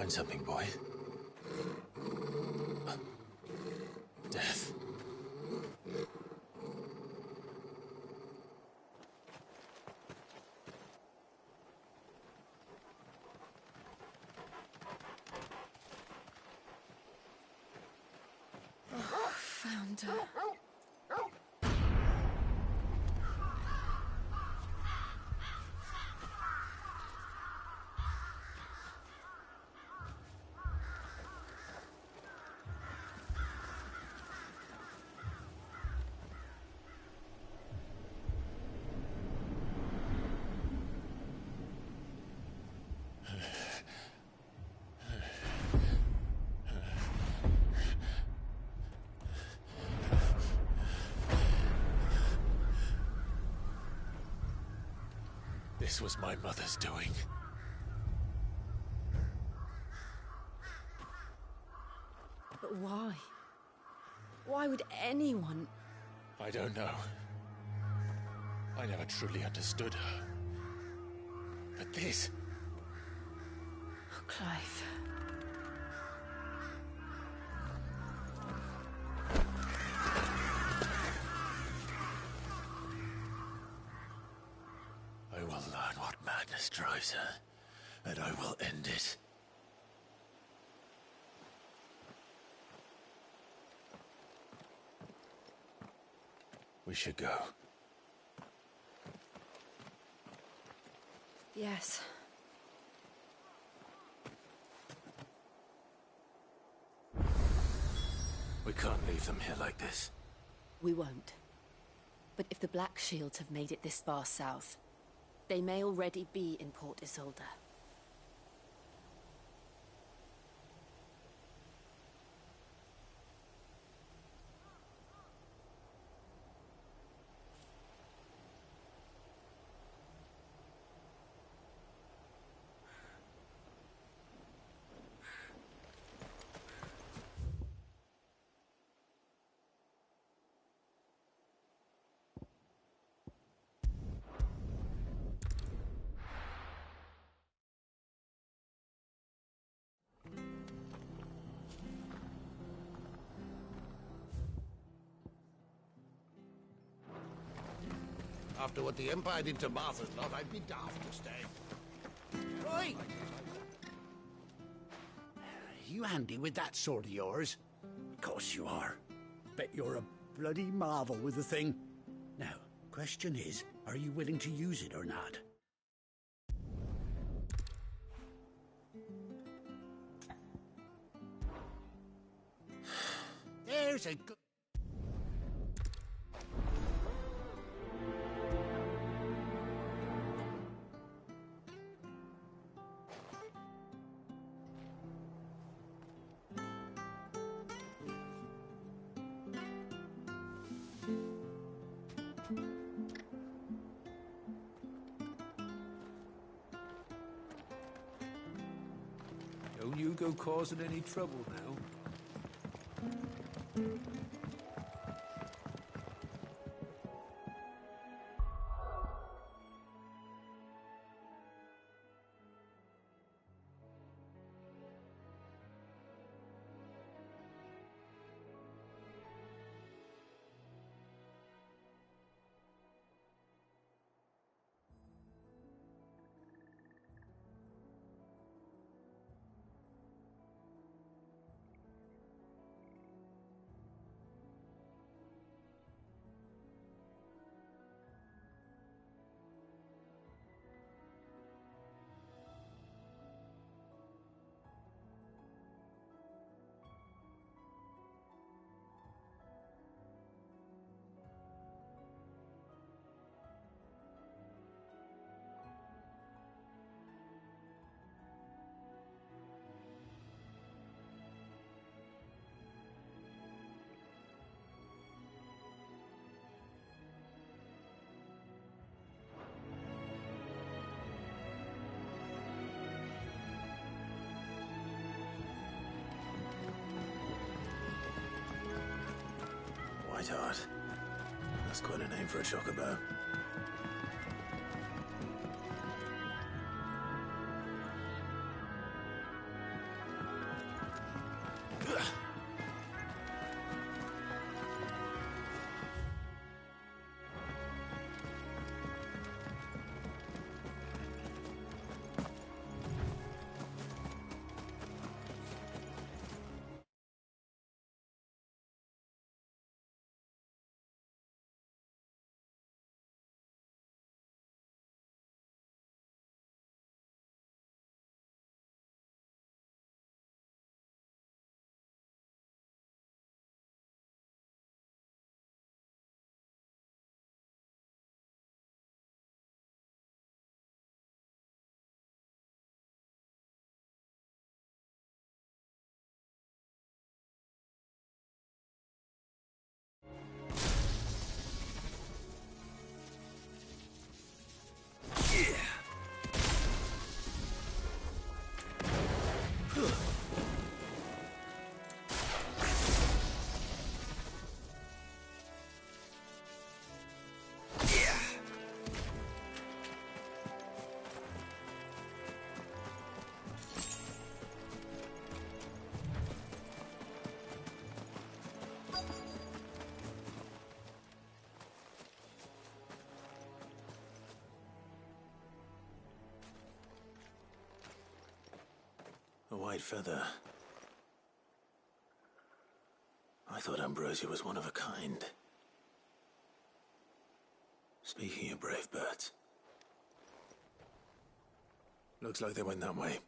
find something, boy. Death. Found her. This was my mother's doing. But why? Why would anyone... I don't know. I never truly understood her. But this... Oh, Clive. I will learn what madness drives her, and I will end it. We should go. Yes. We can't leave them here like this. We won't. But if the Black Shields have made it this far south, they may already be in Port Isolde. After what the Empire did to Martha's lot, I'd be daft to stay. Oi! You handy with that sword of yours? Of course you are. Bet you're a bloody marvel with the thing. Now, question is, are you willing to use it or not? There's a good... Don't you go causing any trouble now. Whiteheart. That's quite a name for a chocobo. A white feather. I thought Ambrosia was one of a kind. Speaking of brave birds. Looks like they went that way.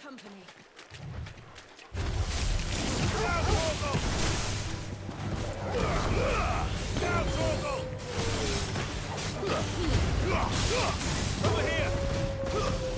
Company. Over here! Over here!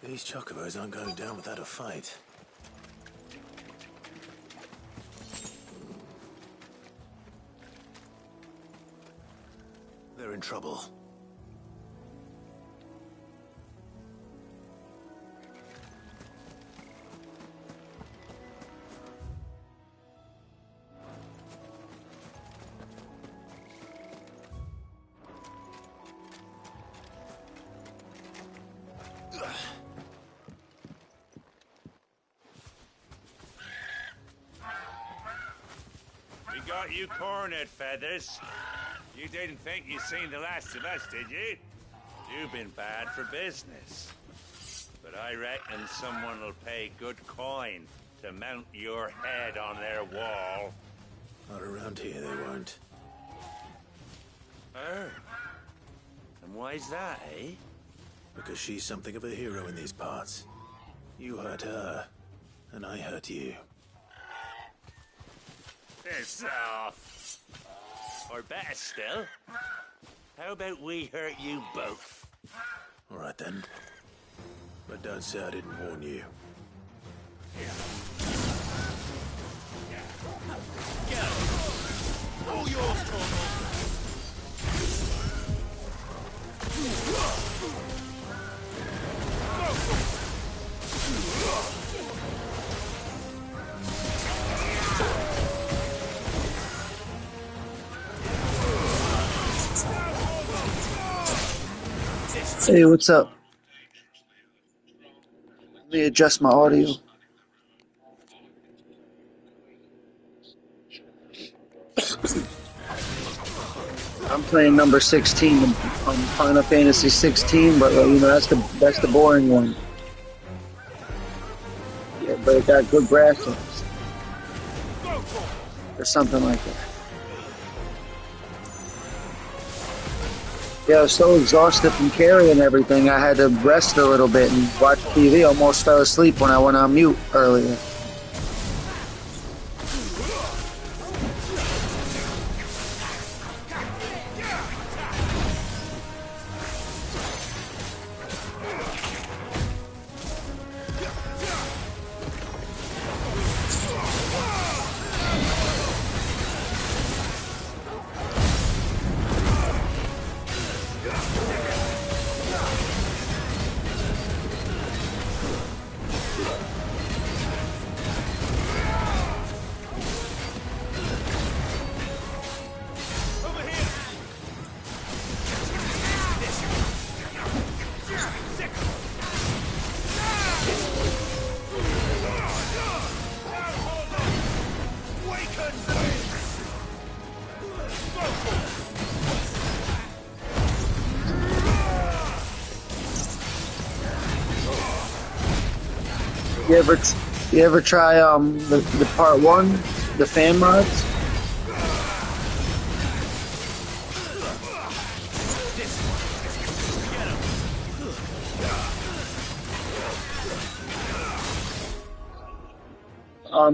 These chocobos aren't going down without a fight. They're in trouble. We got you cornered, Feathers. You didn't think you'd seen the last of us, did you? You've been bad for business. But I reckon someone will pay good coin to mount your head on their wall. Not around here, they won't. Her? And why's that, eh? Because she's something of a hero in these parts. You hurt her, and I hurt you. Piss off. Or better still, how about we hurt you both? All right then. But don't say I didn't warn you. Go! All yours, Corporal! Hey, what's up? Let me adjust my audio. I'm playing number 16 on Final Fantasy 16, but you know that's the boring one. Yeah, but it got good graphics or something like that. Yeah, I was so exhausted from carrying everything, I had to rest a little bit and watch TV. Almost fell asleep when I went on mute earlier. You ever try the part 1, the fan mods?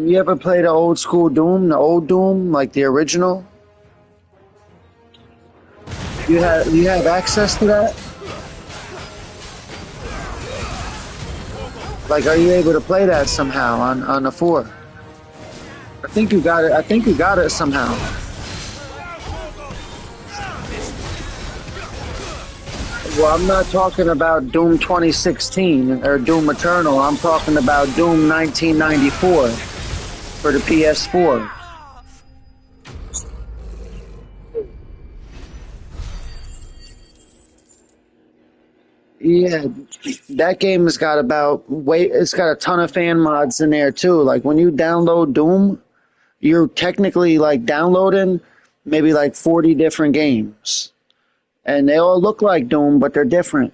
You ever play the old school Doom, the old Doom, like the original? You have access to that? Like, are you able to play that somehow on the 4? I think you got it. I think you got it somehow. Well, I'm not talking about Doom 2016 or Doom Eternal. I'm talking about Doom 1994 for the PS4. Yeah, that game has got it's got a ton of fan mods in there too. Like when you download Doom, you're technically like downloading maybe like 40 different games. And they all look like Doom, but they're different.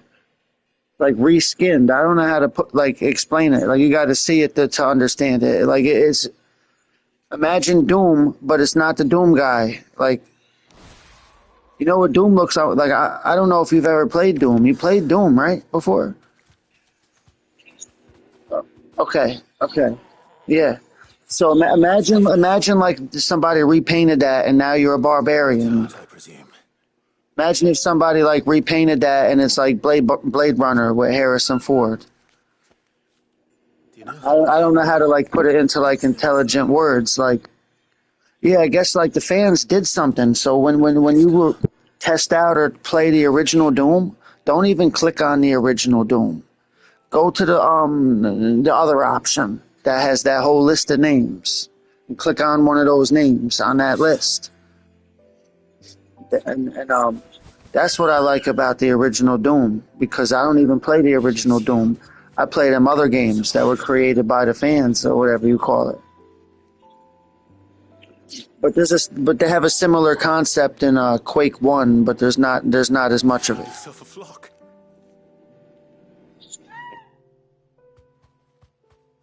Like reskinned. I don't know how to explain it. Like you got to see it to understand it. Like it's imagine Doom, but it's not the Doom guy. Like you know what Doom looks like? I don't know if you've ever played Doom. You played Doom, right? Before? Okay. Yeah. So imagine like somebody repainted that and now you're a barbarian. I presume. Imagine if somebody like repainted that and it's like Blade Runner with Harrison Ford. Do you know? I don't know how to like put it into like intelligent words. Like, yeah, I guess like the fans did something. So when you will test out or play the original Doom, don't even click on the original Doom. Go to the other option that has that whole list of names and click on one of those names on that list. And that's what I like about the original Doom, because I don't even play the original Doom. I play them other games that were created by the fans or whatever you call it. But they have a similar concept in Quake 1, but there's not as much of it. Suffer flock.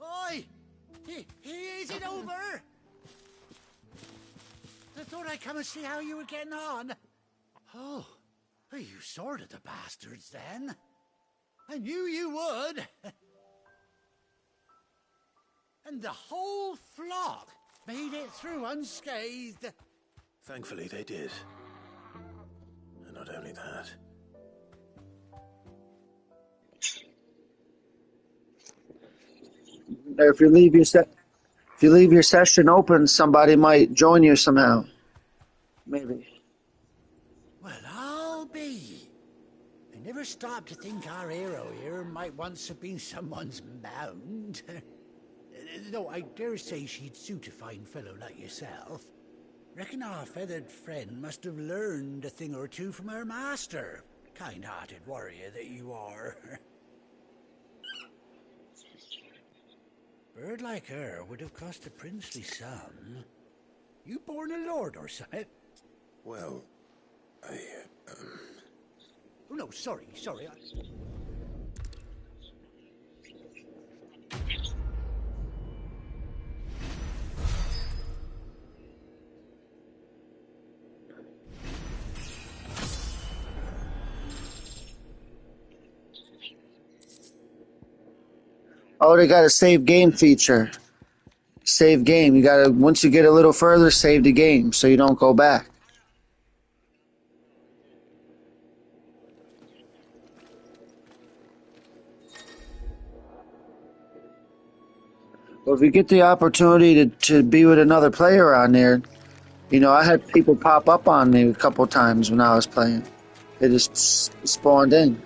Oi! Is it over? I thought I'd come and see how you were getting on. Oh, you sorted the bastards then. I knew you would. And the whole flock made it through unscathed. Thankfully they did. not only that. If you leave your session open, somebody might join you somehow. Maybe. Well, I'll be. I never stopped to think our hero here might once have been someone's mount. Though I dare say she'd suit a fine fellow like yourself. Reckon our feathered friend must have learned a thing or two from her master. Kind-hearted warrior that you are. Bird like her would have cost a princely sum. You born a lord or something? Well, Oh, no, sorry. Oh, they got a save game feature. Save game. You gotta, once you get a little further, save the game so you don't go back. Well, if you get the opportunity to be with another player on there, you know, I had people pop up on me a couple times when I was playing. They just spawned in.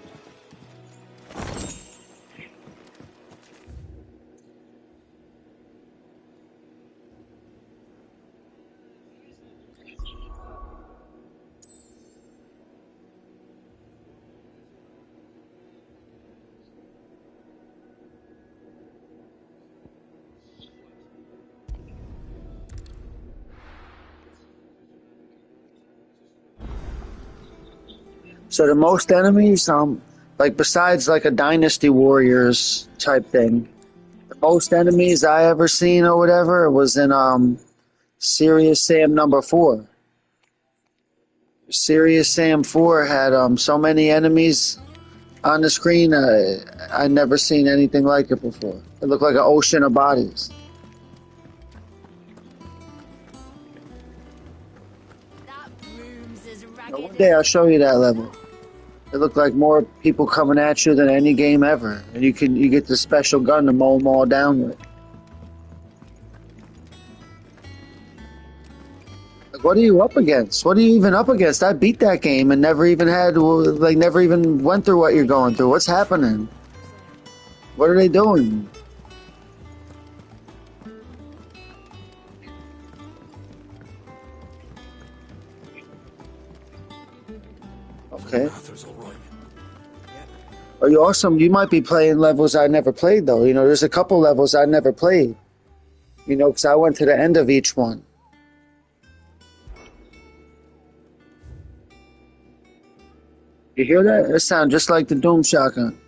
So the most enemies, like besides like a Dynasty Warriors type thing, the most enemies I ever seen or whatever was in Serious Sam number 4. Serious Sam 4 had so many enemies on the screen. I never seen anything like it before. It looked like an ocean of bodies. That room's as Now, ragged one day I'll show you that level. It looked like more people coming at you than any game ever, and you get the special gun to mow them all down with. Like, what are you up against? What are you even up against? I beat that game and never even went through what you're going through. What's happening? What are they doing? Okay. Are you awesome? You might be playing levels I never played, though. You know, there's a couple levels I never played. You know, because I went to the end of each one. You hear that? It sounds just like the Doom shotgun.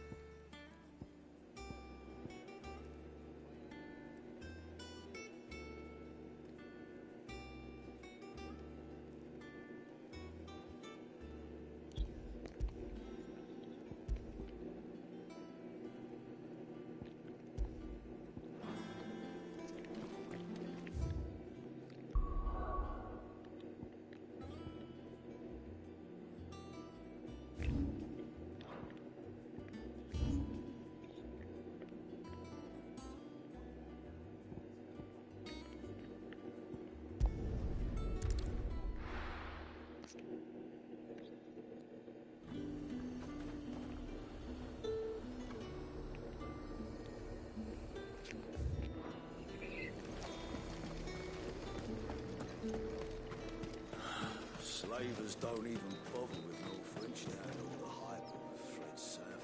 Slavers don't even bother with North Reach now at all the hype on the Fred Surf.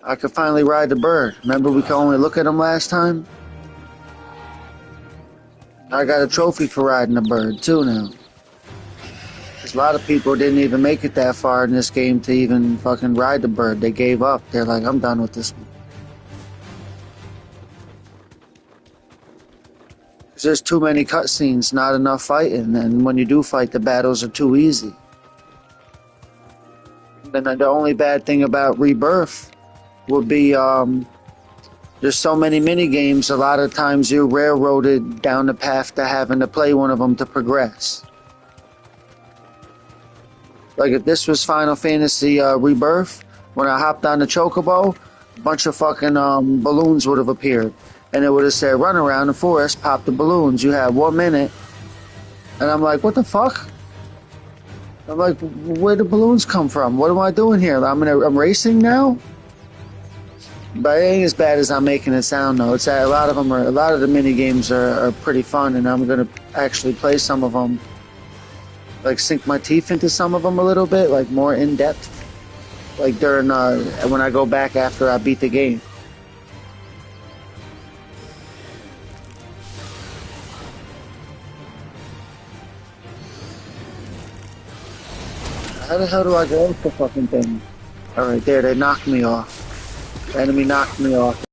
I could finally ride the bird. Remember we could only look at him last time? I got a trophy for riding the bird too now. 'Cause a lot of people didn't even make it that far in this game to even fucking ride the bird. They gave up. They're like, I'm done with this one. 'Cause there's too many cutscenes, not enough fighting, and when you do fight, the battles are too easy. Then the only bad thing about Rebirth would be There's so many mini games. A lot of times you're railroaded down the path to having to play one of them to progress. Like if this was Final Fantasy Rebirth, when I hopped on the Chocobo, a bunch of fucking balloons would have appeared. And it would have said, run around the forest, pop the balloons. You have 1 minute. And I'm like, what the fuck? I'm like, where the balloons come from? What am I doing here? I'm racing now? But it ain't as bad as I'm making it sound, though. It's a lot of the mini games are pretty fun, and I'm gonna actually play some of them, like sink my teeth into some of them a little bit, like more in depth, like during when I go back after I beat the game. How the hell do I go with the fucking thing? All right, there, they knocked me off. The enemy knocked me off.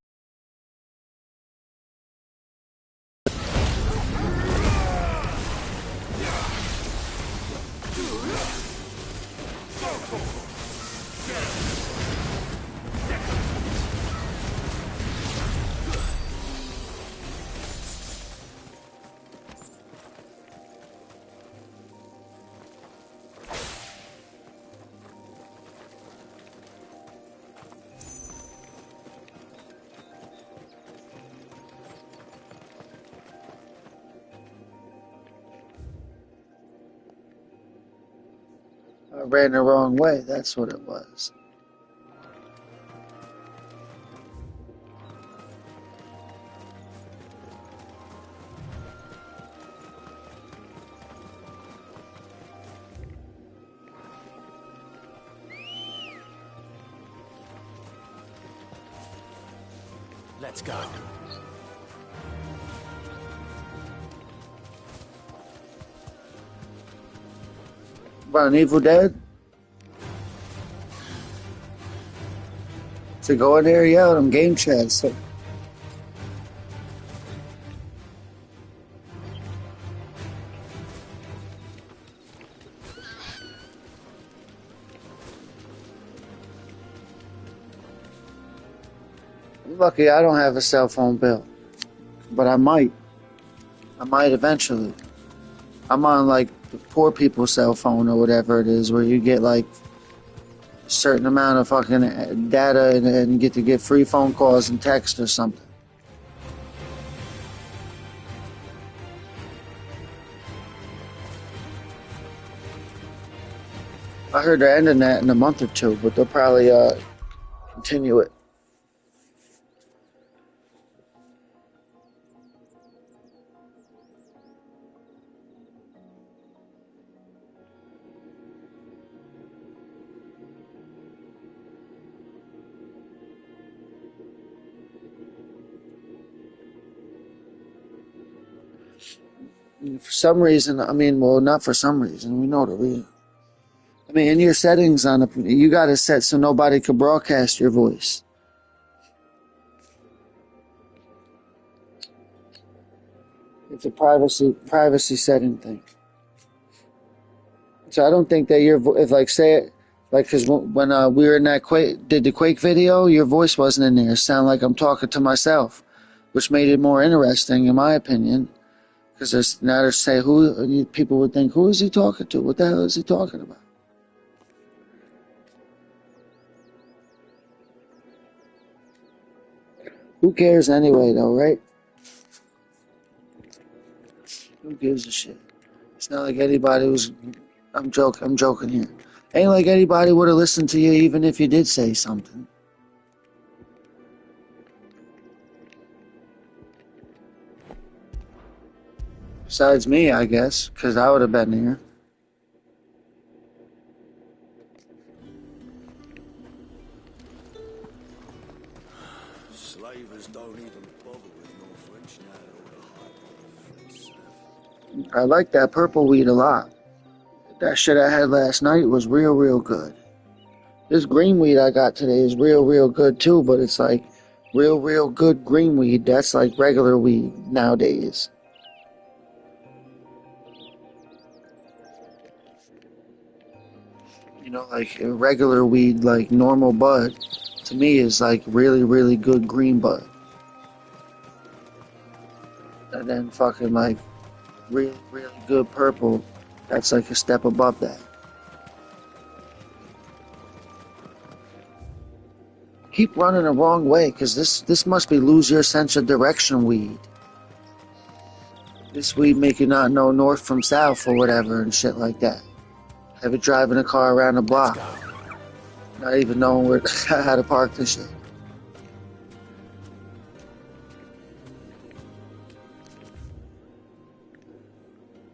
I ran the wrong way, that's what it was. Let's go. About an Evil Dead? To go in there, yeah, them game chats. So. Lucky I don't have a cell phone bill, but I might. I might eventually. I'm on like the poor people's cell phone or whatever it is, where you get like a certain amount of fucking data and get to get free phone calls and text or something. I heard they're ending that in a month or two, but they'll probably continue it. For some reason, I mean, well, not for some reason. We know the reason. I mean, in your settings on it, you got it set so nobody could broadcast your voice. It's a privacy setting thing. So I don't think that if like say it, like because when we were in that did the Quake video, your voice wasn't in there. It sounded like I'm talking to myself, which made it more interesting, in my opinion. Because there's now to say people would think, who is he talking to? What the hell is he talking about? Who cares anyway, though, right? Who gives a shit? It's not like anybody was. I'm joking here. Ain't like anybody would have listened to you even if you did say something. Besides me, I guess, because I would have been here. Slavers don't even bother with no French now. I like that purple weed a lot. That shit I had last night was real, real good. This green weed I got today is real, real good too, but it's like real, real good green weed. That's like regular weed nowadays. You know, like regular weed, like normal bud, to me is like really, really good green bud. And then fucking like really, really good purple. That's like a step above that. Keep running the wrong way, because this must be lose your sense of direction weed. This weed make you not know north from south or whatever and shit like that. Have it driving a car around the block. Not even knowing where how to park this shit.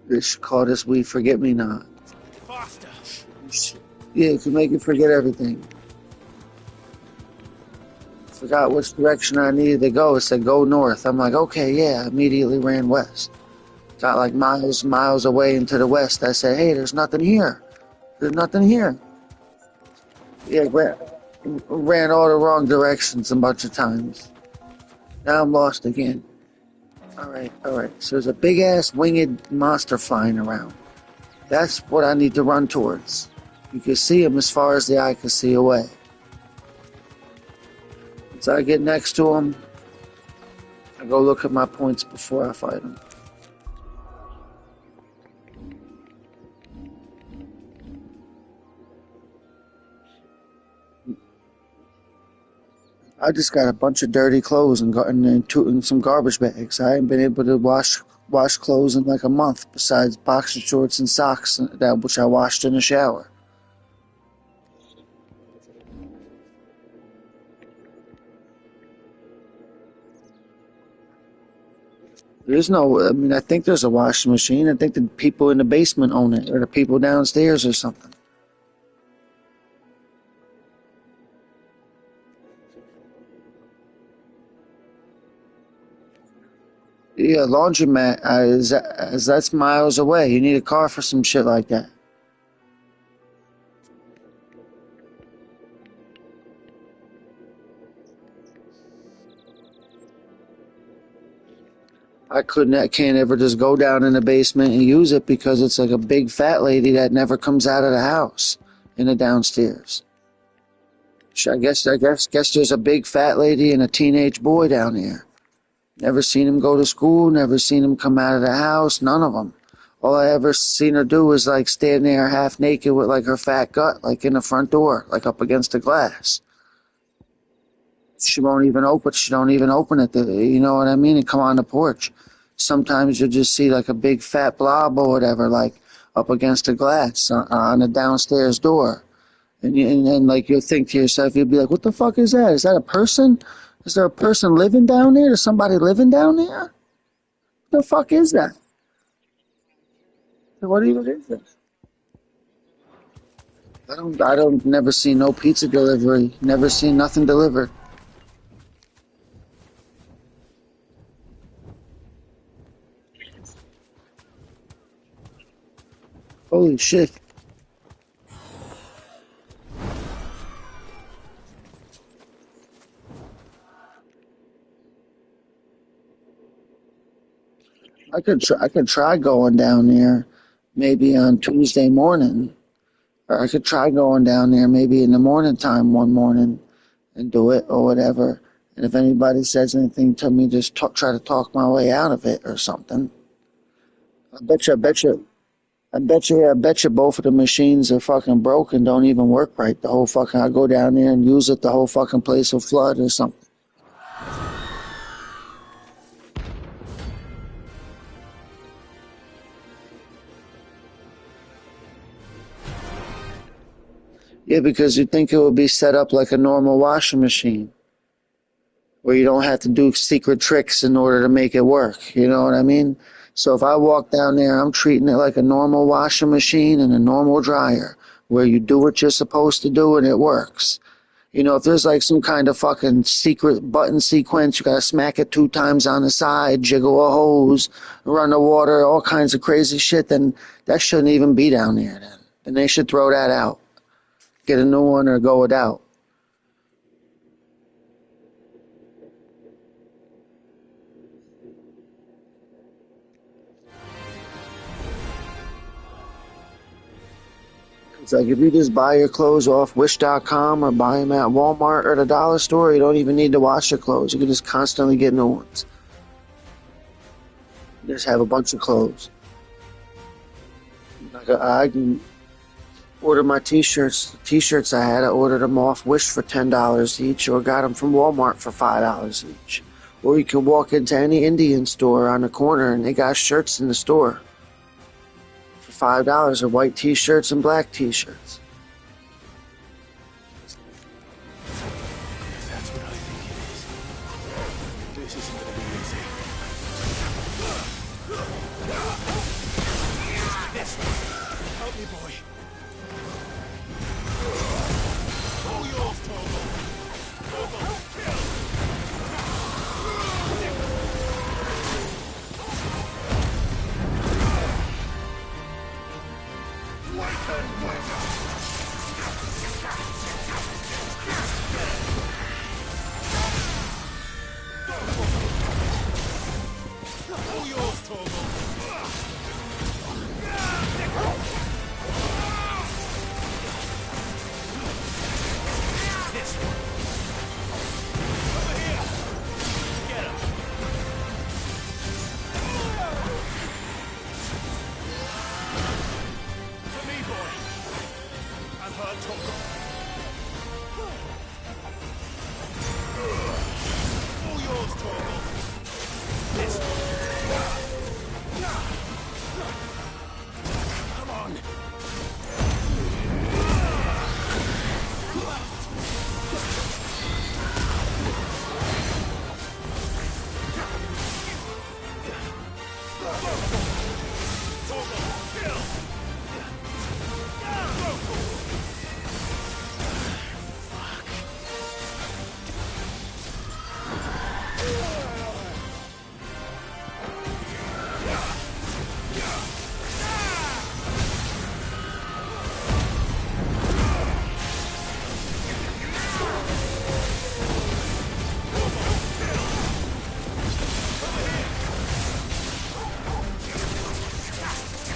They should call this weed Forget Me Not. Faster. Yeah, it can make you forget everything. Forgot which direction I needed to go. It said go north. I'm like, okay, yeah. I immediately ran west. Got like miles away into the west. I said, hey, there's nothing here. There's nothing here. Yeah, ran all the wrong directions a bunch of times. Now I'm lost again. Alright. So there's a big ass winged monster flying around. That's what I need to run towards. You can see him as far as the eye can see away. Once I get next to him, I go look at my points before I fight him. I just got a bunch of dirty clothes and some garbage bags. I ain't been able to wash clothes in like a month, besides boxer shorts and socks that which I washed in the shower. There's no, I mean, I think there's a washing machine. I think the people in the basement own it, or the people downstairs or something. Yeah, laundromat that's miles away. You need a car for some shit like that. I can't ever just go down in the basement and use it because it's like a big fat lady that never comes out of the house in the downstairs. I guess there's a big fat lady and a teenage boy down there. Never seen him go to school, never seen him come out of the house, none of them. All I ever seen her do was like stand there half naked with like her fat gut, like in the front door, like up against the glass. She don't even open it, you know what I mean, and come on the porch. Sometimes you'll just see like a big fat blob or whatever, like up against the glass on the downstairs door. And like you'll think to yourself, you'll be like, what the fuck is that? Is that a person? Is there a person living down there? Is somebody living down there? What the fuck is that? What even is this? I don't never see no pizza delivery. Never seen nothing delivered. Holy shit. I could try going down there maybe on Tuesday morning. Or I could try going down there maybe in the morning time one morning and do it or whatever. And if anybody says anything to me, just try to talk my way out of it or something. I bet you both of the machines are fucking broken, don't even work right. I go down there and use it, the whole fucking place will flood or something. Yeah, because you'd think it would be set up like a normal washing machine, where you don't have to do secret tricks in order to make it work. You know what I mean? So if I walk down there, I'm treating it like a normal washing machine and a normal dryer, where you do what you're supposed to do and it works. You know, if there's like some kind of fucking secret button sequence, you gotta smack it 2 times on the side, jiggle a hose, run the water, all kinds of crazy shit, then that shouldn't even be down there then. Then they should throw that out. Get a new one or go without. It's like if you just buy your clothes off Wish.com or buy them at Walmart or the dollar store, you don't even need to wash your clothes. You can just constantly get new ones. Just have a bunch of clothes. Like I can order my t-shirts. The t-shirts I had, I ordered them off Wish for $10 each, or got them from Walmart for $5 each. Or you can walk into any Indian store on the corner and they got shirts in the store for $5, or white t-shirts and black t-shirts. That's what I think it is. This isn't gonna be easy. This way. Help me, boy. All yours, Torgal. Torgal, kill! Wake and wake up! All yours, Torgal. This one. Over here. Get him. To me, boy. I've heard Torgal. All yours, Torgal. This one. Come on. Torgal, kill!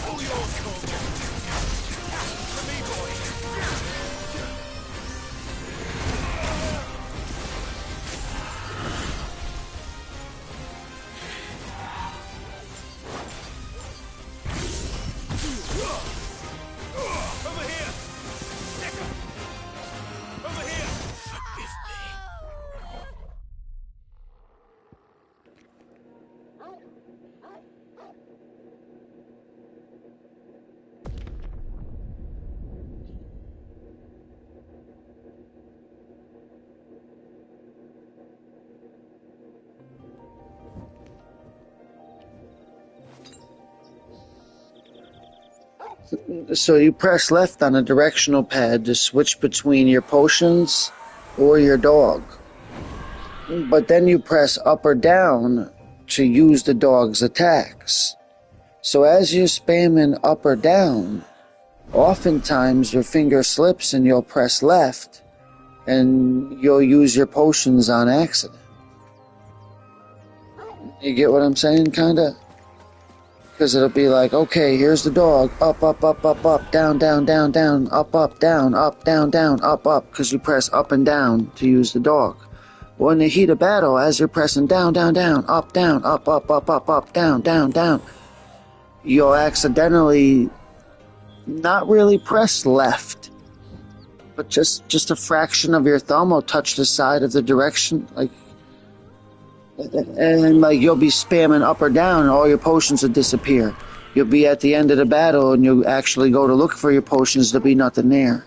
All yours, Torgal. To me, boy. Over here! Stick 'em! Over here! Forgive me. So you press left on the directional pad to switch between your potions or your dog. But then you press up or down to use the dog's attacks. So as you're spamming up or down, oftentimes your finger slips and you'll press left and you'll use your potions on accident. You get what I'm saying, kinda? Because it'll be like, okay, here's the dog, up, up, up, up, up, down, down, down, down, up, down, down, up, because you press up and down to use the dog. Well, in the heat of battle, as you're pressing down, down, down, up, down, up, up, up, up, up, down, down, down, you'll accidentally not really press left, but just a fraction of your thumb will touch the side of the direction, like, and like you'll be spamming up or down and all your potions will disappear. You'll be at the end of the battle and you actually go to look for your potions, there'll be nothing there.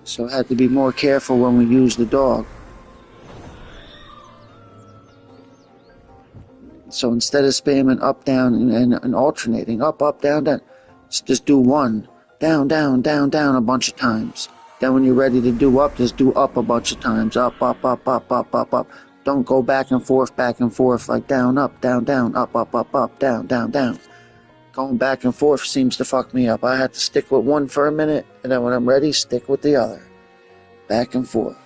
So I had to be more careful when we use the dog. So instead of spamming up, down, and alternating, up, down, down, just do one, down, down, down, down a bunch of times. Then when you're ready to do up, just do up a bunch of times. Up, up, up, up, up, up, up. Don't go back and forth, like down, up, down, down, up, down, down, down. Going back and forth seems to fuck me up. I have to stick with one for a minute, and then when I'm ready, stick with the other. Back and forth.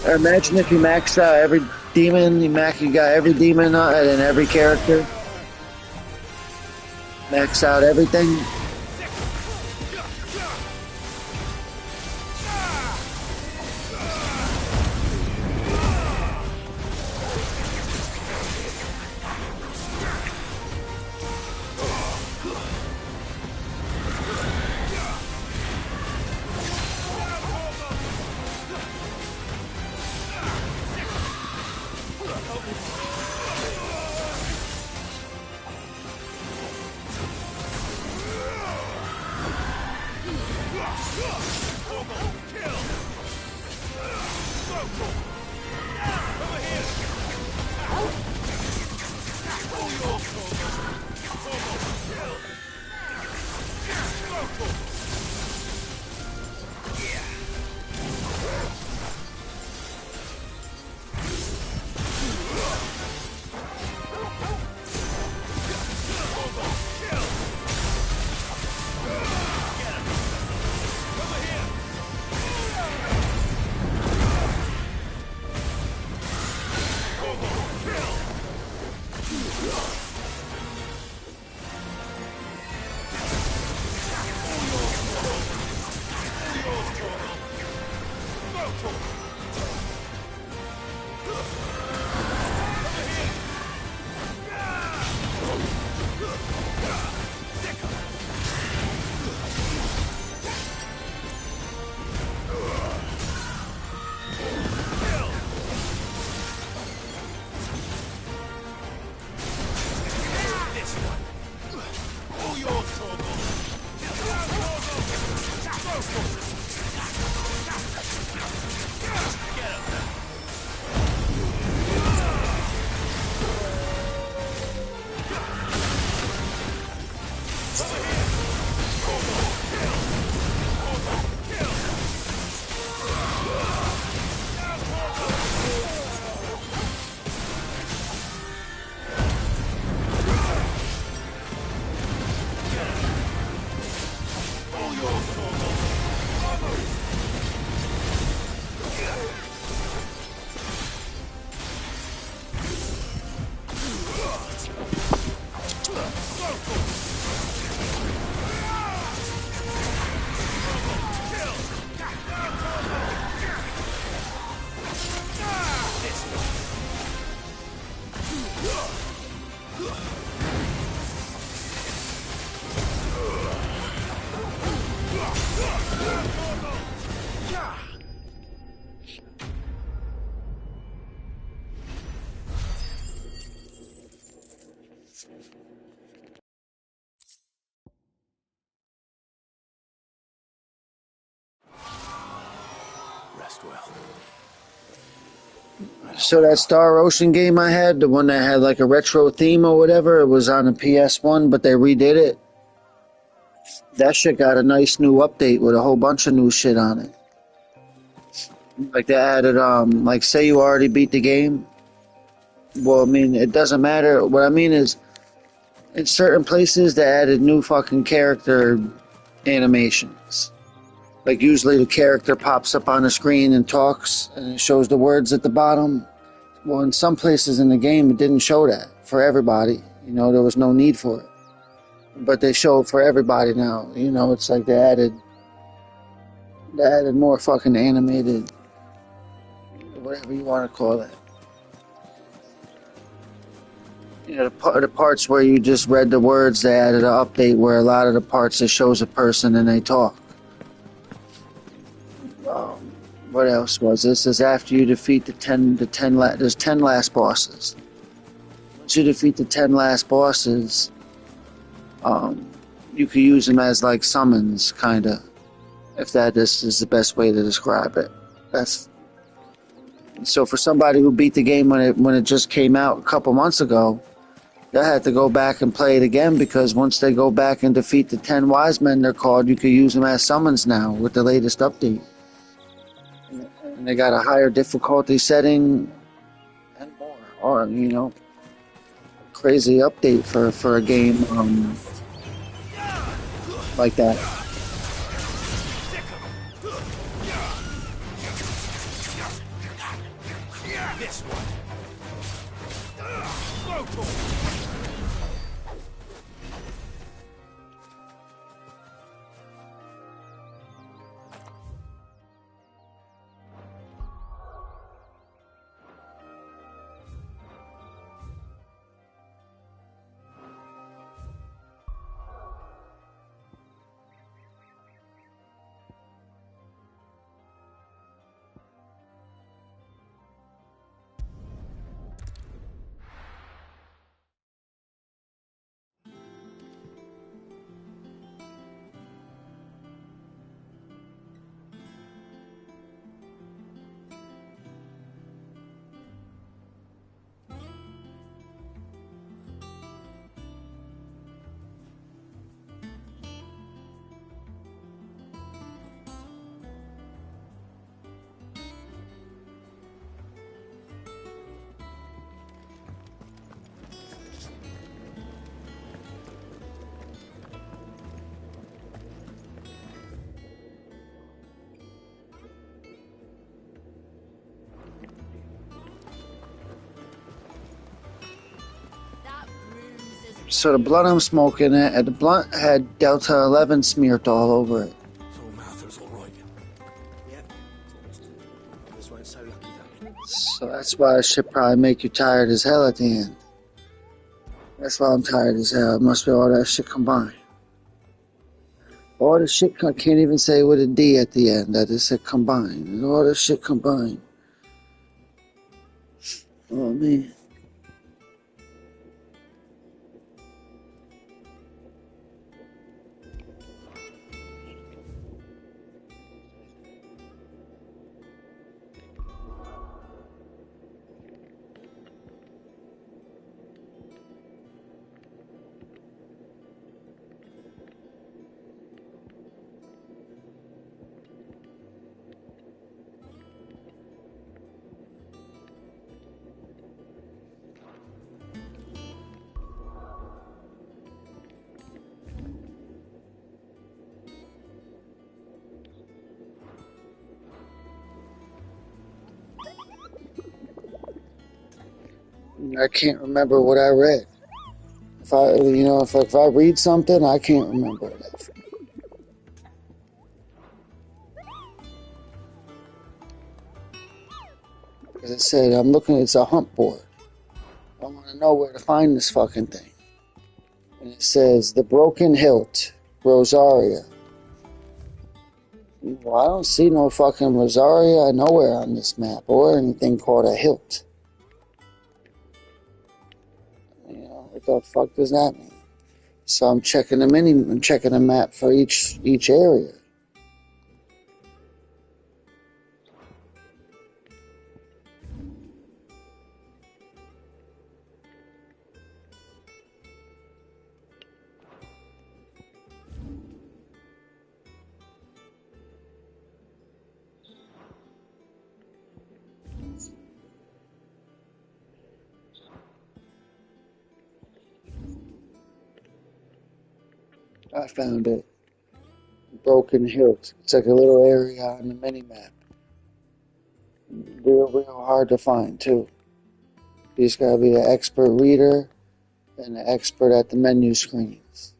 Imagine if you maxed out every demon, you got every demon and every character. Max out everything. Rest well. So that Star Ocean game I had, the one that had like a retro theme or whatever, it was on the PS1, but they redid it. That shit got a nice new update with a whole bunch of new shit on it. Like they added, like say you already beat the game. Well, I mean, it doesn't matter. What I mean is, in certain places they added new fucking character animations. Like usually the character pops up on the screen and talks and it shows the words at the bottom. Well, in some places in the game it didn't show that for everybody. You know, there was no need for it. But they show it for everybody now. You know, it's like they added more fucking animated, whatever you want to call it. You know, the parts where you just read the words, they added an update where a lot of the parts it shows a person and they talk. What else was this? Is after you defeat there's 10 last bosses. Once you defeat the 10 last bosses, you could use them as like summons, kinda. If this is the best way to describe it. That's so for somebody who beat the game when it just came out a couple months ago, they had to go back and play it again because once they go back and defeat the 10 wise men they're called, you could use them as summons now with the latest update. And they got a higher difficulty setting and more. Or, you know, crazy update for a game like that. So the blunt I'm smoking, the blunt had Delta 11 smeared all over it. So Martha's all right. Yep. This weren't so lucky though. So that's why it should probably make you tired as hell at the end. That's why I'm tired as hell. It must be all that shit combined. All the shit, I can't even say with a D at the end. I just said combined. All the shit combined. Oh, man. I can't remember what I read. If I read something, I can't remember it. As I said, I'm looking, it's a hunt board. I want to know where to find this fucking thing. And it says, the Broken Hilt, Rosaria. Well, I don't see no fucking Rosaria nowhere on this map, or anything called a hilt. What the fuck does that mean? So I'm checking the map for each area. I found it. Broken Hilt. It's like a little area on the mini map. Real hard to find too. You just gotta be an expert reader and an expert at the menu screens.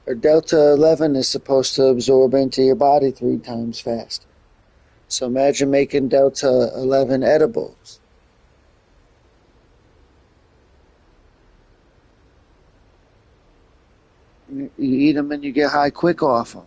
Or Delta 11 is supposed to absorb into your body 3 times faster. So imagine making Delta 11 edibles. You eat them and you get high quick off them.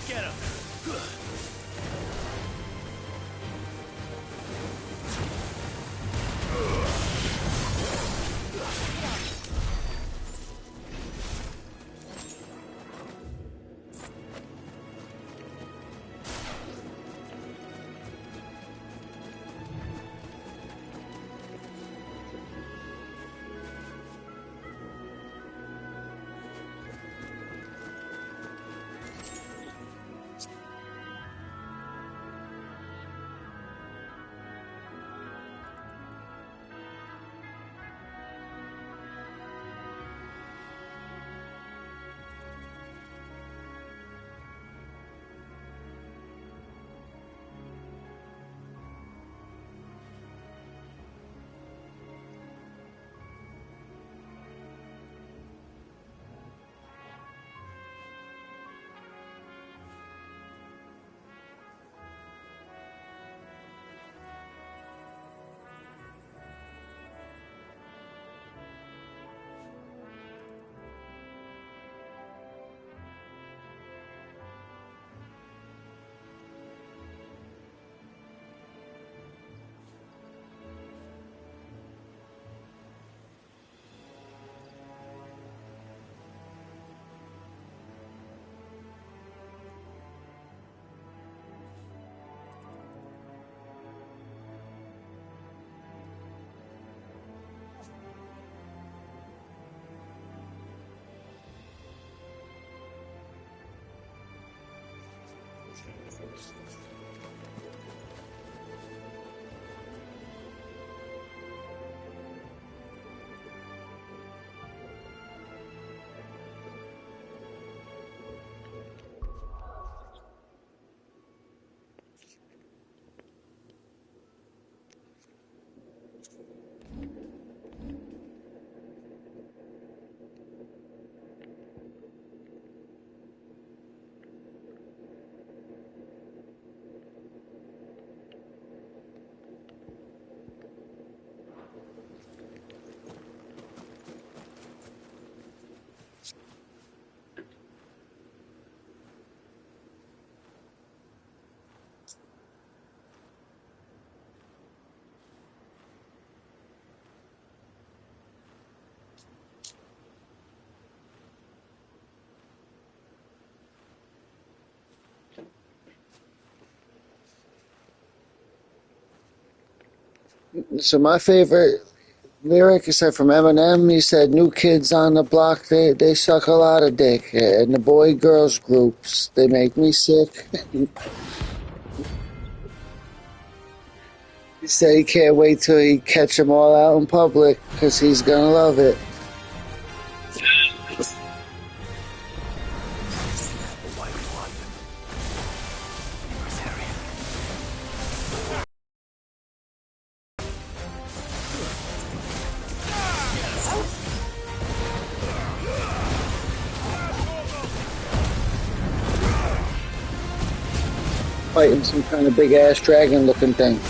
Get him! So my favorite lyric, he said from Eminem, he said, "New kids on the block, they suck a lot of dick, and the boy girls groups, they make me sick." He said he can't wait till he catch them all out in public because he's gonna love it. Fighting some kind of big ass dragon looking thing.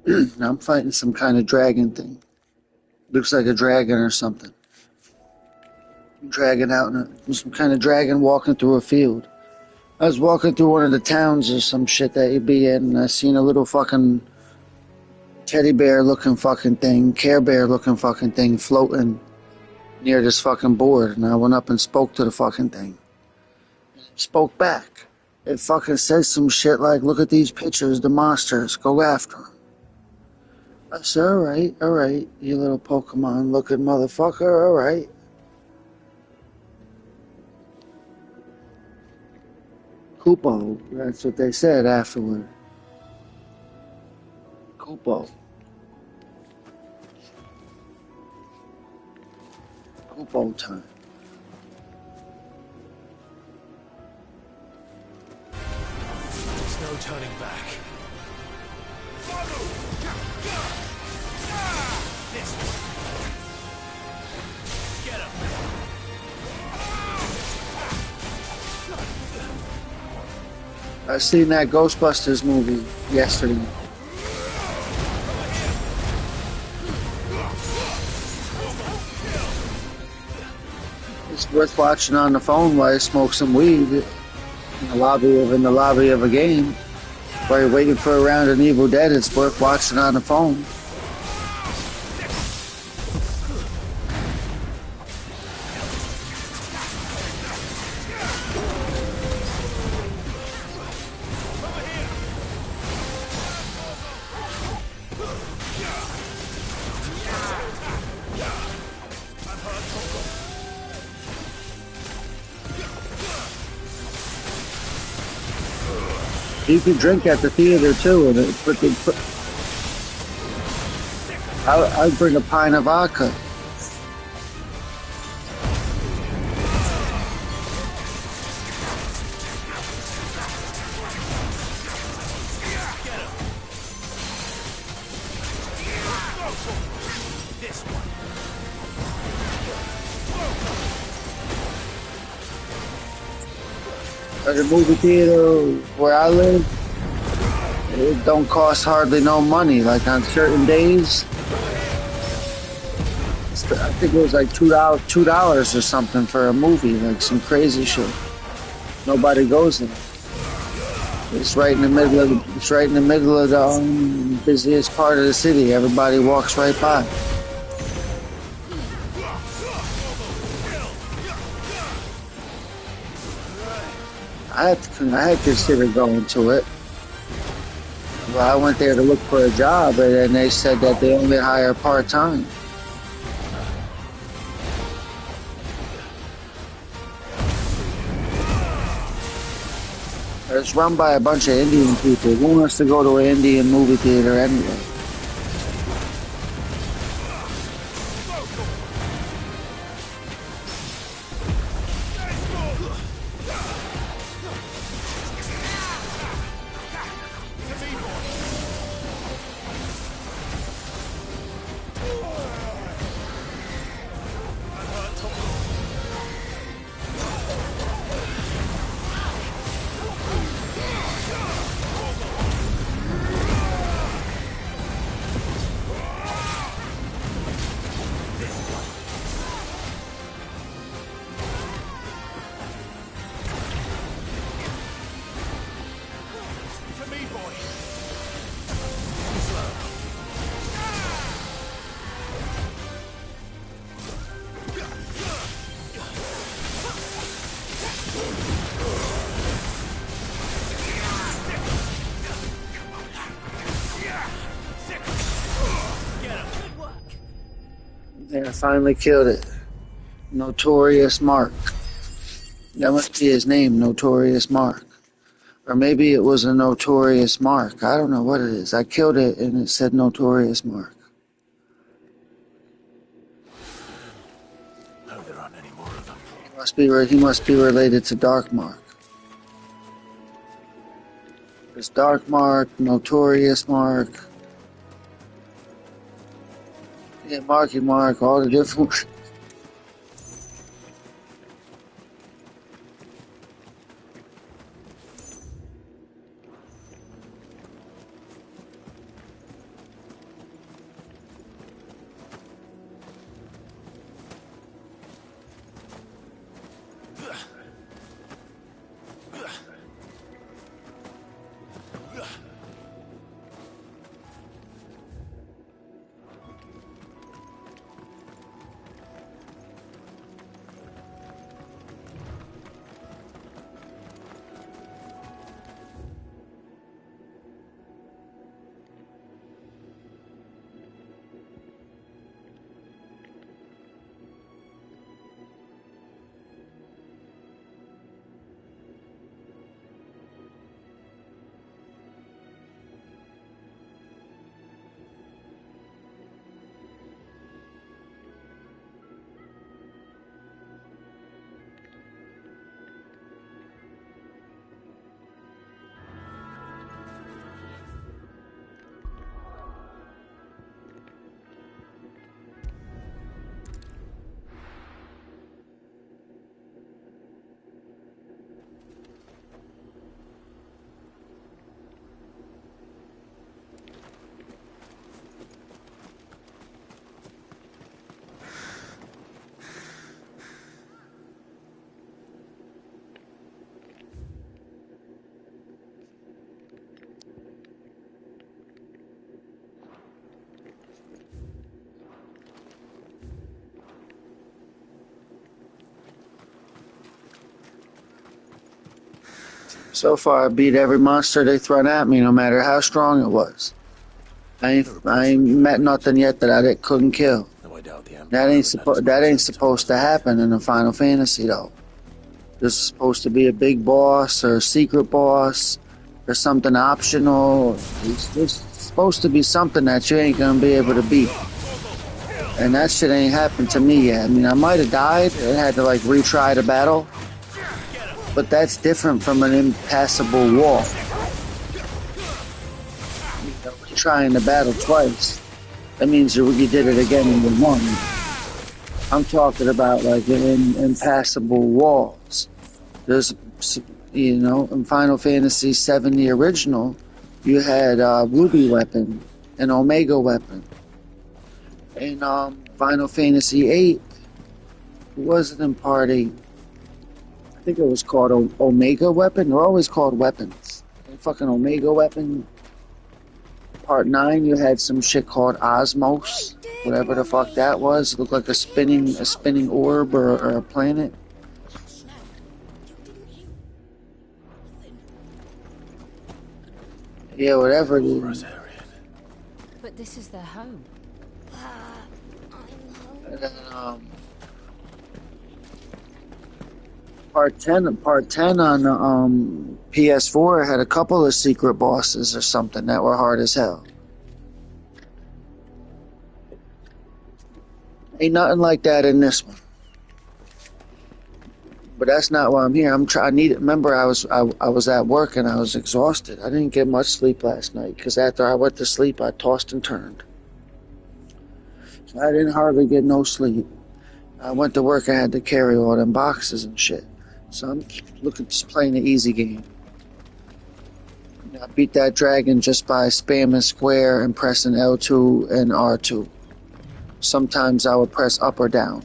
I'm fighting some kind of dragon thing. Looks like a dragon or something. Dragon out in some kind of dragon walking through a field. I was walking through one of the towns or some shit that you'd be in, and I seen a little fucking teddy bear looking fucking thing, Care Bear looking fucking thing floating near this fucking board, and I went up and spoke to the fucking thing. Spoke back. It fucking says some shit like, look at these pictures, the monsters, go after them. I said, alright, you little Pokemon looking motherfucker, alright. Kupo, that's what they said afterward. Kupo. Kupo time. There's no turning back. This one. Get him. I seen that Ghostbusters movie yesterday. It's worth watching on the phone while you smoke some weed in the lobby of a game. While you're waiting for a round of Evil Dead, it's worth watching on the phone. You can drink at the theater too, and I'd bring a pint of vodka. At the movie theater where I live, it don't cost hardly no money. Like on certain days, I think it was like $2 or something for a movie, like some crazy shit. Nobody goes there. It's right in the middle of the busiest part of the city. Everybody walks right by. I had considered going to it. Well, I went there to look for a job, and then they said that they only hire part-time. It's run by a bunch of Indian people. Who wants to go to an Indian movie theater anyway? Yeah, I finally killed it. Notorious Mark. That must be his name, Notorious Mark. Or maybe it was a Notorious Mark. I don't know what it is. I killed it and it said Notorious Mark. Hope there aren't any more of them. He must be related to Dark Mark. There's Dark Mark, Notorious Mark. Yeah, Marky Mark, all the different. So far, I beat every monster they thrown at me, no matter how strong it was. I ain't met nothing yet that I couldn't kill. Though I doubt the Empire That ain't would let us cross supposed to over happen in a Final Fantasy though. There's supposed to be a big boss or a secret boss or something optional. There's supposed to be something that you ain't gonna be able to beat. And that shit ain't happened to me yet. I mean, I might have died and had to like retry the battle, but that's different from an impassable wall. You know, retrying the battle twice, that means you did it again and you won. I'm talking about like impassable walls. There's, you know, in Final Fantasy VII, the original, you had Ruby weapon and Omega weapon. In Final Fantasy VIII, it wasn't in Part 8. I think it was called Omega weapon. They're always called weapons. And fucking Omega weapon. Part 9, you had some shit called Osmos. Whatever the fuck that was. It looked like a spinning orb or a planet. Yeah, whatever it is. But this is their home. And then, Part 10 on the PS4 had a couple of secret bosses or something that were hard as hell. Ain't nothing like that in this one. But that's not why I'm here. Remember, I was at work and I was exhausted. I didn't get much sleep last night because after I went to sleep, I tossed and turned. So I didn't hardly get no sleep. I went to work. I had to carry all them boxes and shit. So I'm just playing the easy game. I beat that dragon just by spamming square and pressing L2 and R2. Sometimes I would press up or down.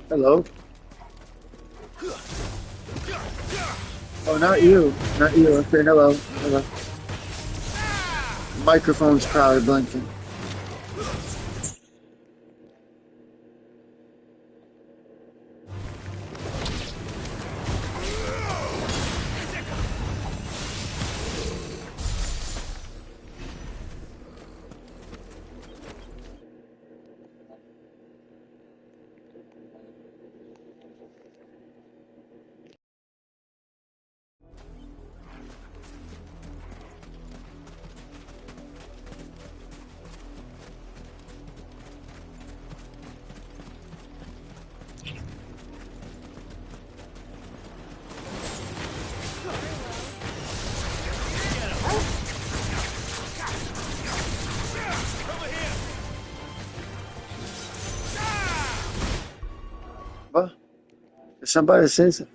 Hello? Oh, not you. Not you. Okay, hello. Hello. Microphone's probably blinking. What? Somebody says it.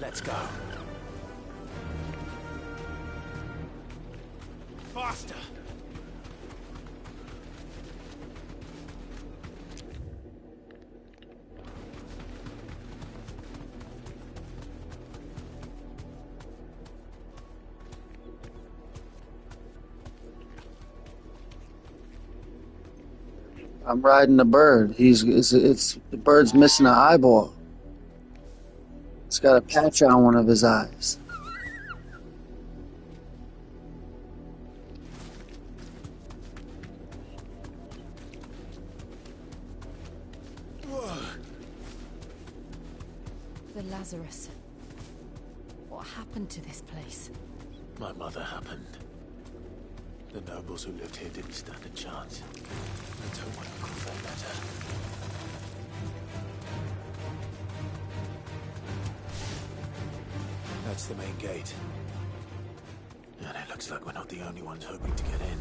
Let's go. Faster! I'm riding the bird. It's the bird's missing an eyeball. It's got a patch on one of his eyes. The Lazarus. What happened to this place? My mother happened. The nobles who lived here didn't stand a chance. I told my uncle they better. That's the main gate. And it looks like we're not the only ones hoping to get in.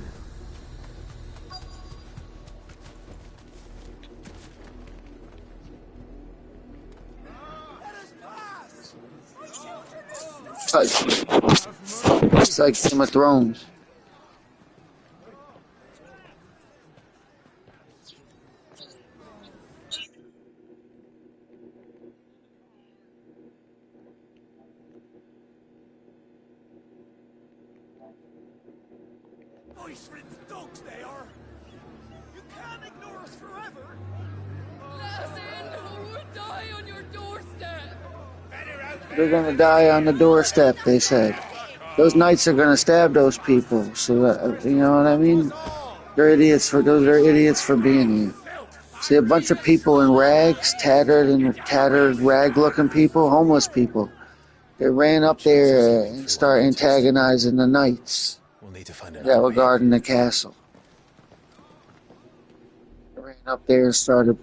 It's like Game of Thrones. Voice-ridden dogs they are! You can't ignore us forever! Let us in or we'll die on your doorstep! They're gonna die on the doorstep, they said. Those knights are gonna stab those people. So that, you know what I mean? They're idiots for being here. See a bunch of people in rags, tattered rag-looking people, homeless people. They ran up there and start antagonizing the knights We'll need to find that were guarding the castle. They ran up there and started.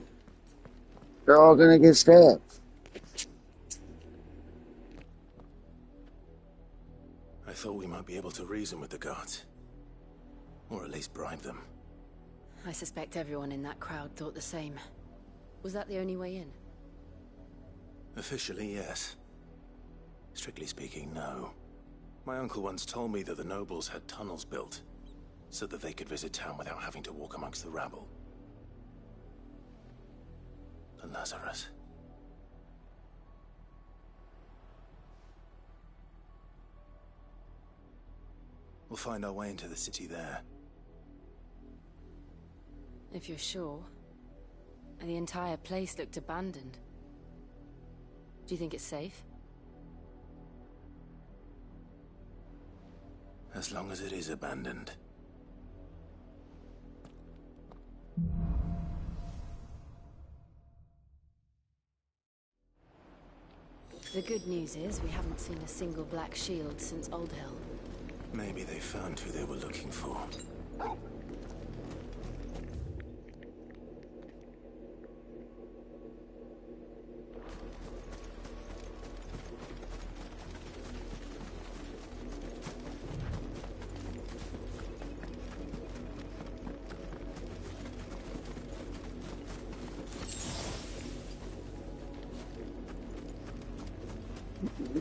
They're all gonna get stabbed. I thought we might be able to reason with the guards. Or at least bribe them. I suspect everyone in that crowd thought the same. Was that the only way in? Officially, yes. Strictly speaking, no. My uncle once told me that the nobles had tunnels built, so that they could visit town without having to walk amongst the rabble. The Lazarus. We'll find our way into the city there. If you're sure. And the entire place looked abandoned. Do you think it's safe? As long as it is abandoned. The good news is we haven't seen a single black shield since Old Hill. Maybe they found who they were looking for.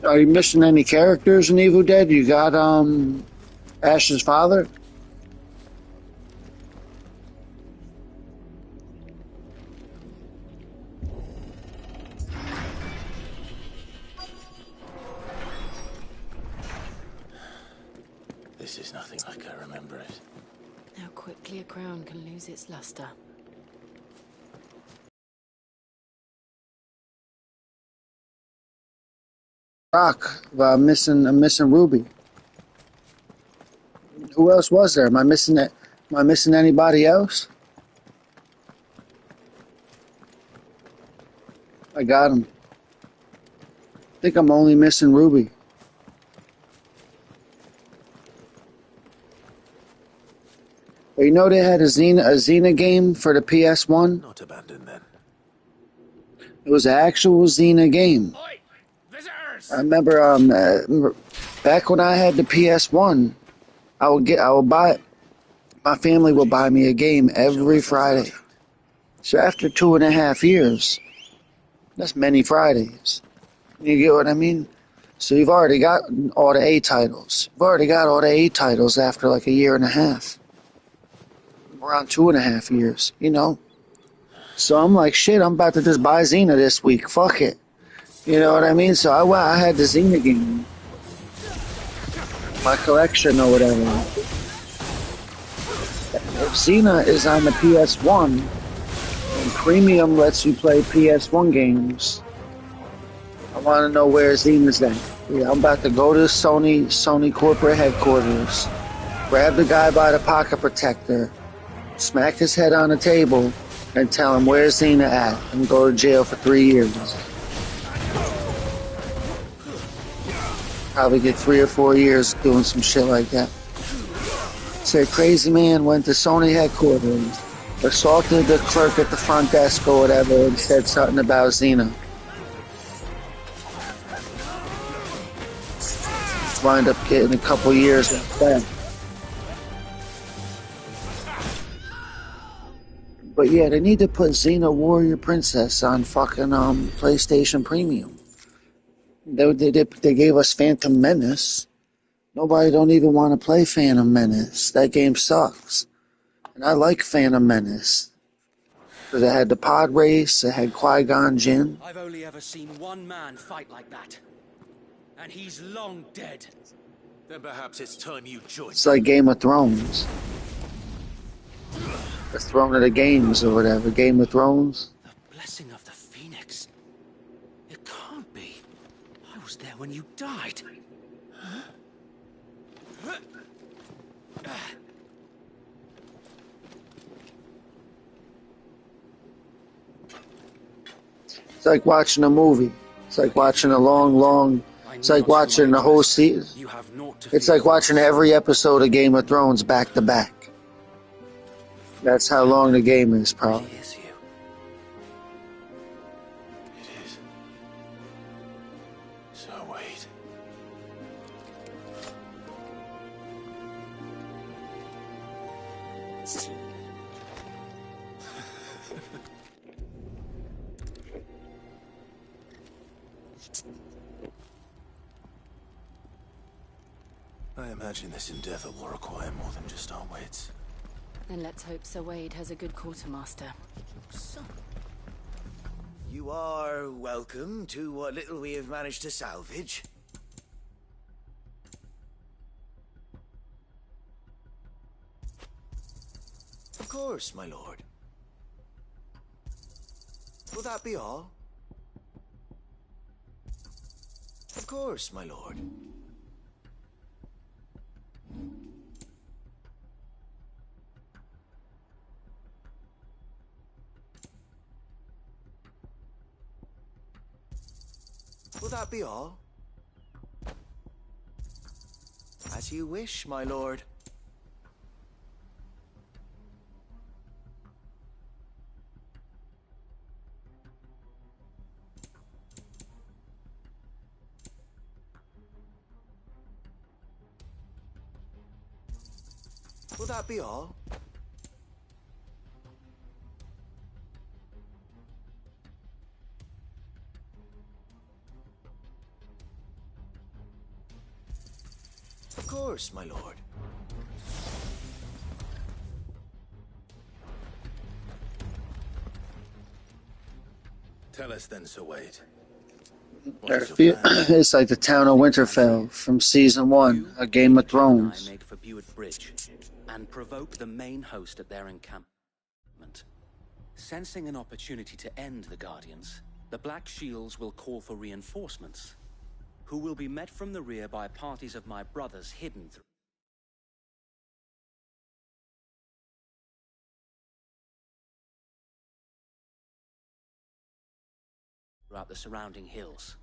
Are you missing any characters in Evil Dead? You got Ash's father? This is nothing like I remember it. How quickly a crown can lose its luster. Rock, I'm missing Ruby. Who else was there? Am I missing it? Am I missing anybody else? I got him. I think I'm only missing Ruby. Well, you know they had a Xena game for the PS1? Not abandoned then. It was an actual Xena game. Oi! Visitors! I remember back when I had the PS1, I would buy, my family would buy me a game every Friday. So after 2.5 years, that's many Fridays. You get what I mean? So you've already got all the A titles. You've already got all the A titles after like 1.5 years. Around 2.5 years, you know? So I'm like, shit, I'm about to just buy Xena this week. Fuck it. You know what I mean? So I had the Xena game. My collection or whatever. If Xena is on the PS1, Premium lets you play PS1 games. I want to know where Xena's at. Yeah, I'm about to go to Sony corporate headquarters, grab the guy by the pocket protector, smack his head on the table, and tell him where's Xena at, and go to jail for 3 years. Probably get 3 or 4 years doing some shit like that. Say crazy man went to Sony headquarters, assaulted the clerk at the front desk or whatever, and said something about Xena. Wind up getting a couple years like that. But yeah, they need to put Xena Warrior Princess on fucking PlayStation Premium. They gave us Phantom Menace. Nobody don't even want to play Phantom Menace. That game sucks. And I like Phantom Menace. Because it had the pod race, it had Qui-Gon Jinn. I've only ever seen one man fight like that. And he's long dead. Then perhaps it's time you join. It's like Game of Thrones. The Throne of the Games or whatever. Game of Thrones. The blessing of the Phoenix. It can't be. I was there when you died. It's like watching a movie. It's like watching a long... It's like watching the whole season. It's like watching every episode of Game of Thrones back to back. That's how long the game is, probably. It is. So wait. I imagine this endeavor will require more than just our wits. Then let's hope Sir Wade has a good quartermaster. You are welcome to what little we have managed to salvage. Of course, my lord. Will that be all? Of course, my lord. Will that be all? As you wish, my lord. Will that be all? Of course, my lord. Tell us then, Sir Wade. It's like the town of Winterfell from season 1 of Game of Thrones. Make for Buett Bridge and provoke the main host at their encampment. Sensing an opportunity to end the Guardians, the Black Shields will call for reinforcements, who will be met from the rear by parties of my brothers hidden throughout the surrounding hills.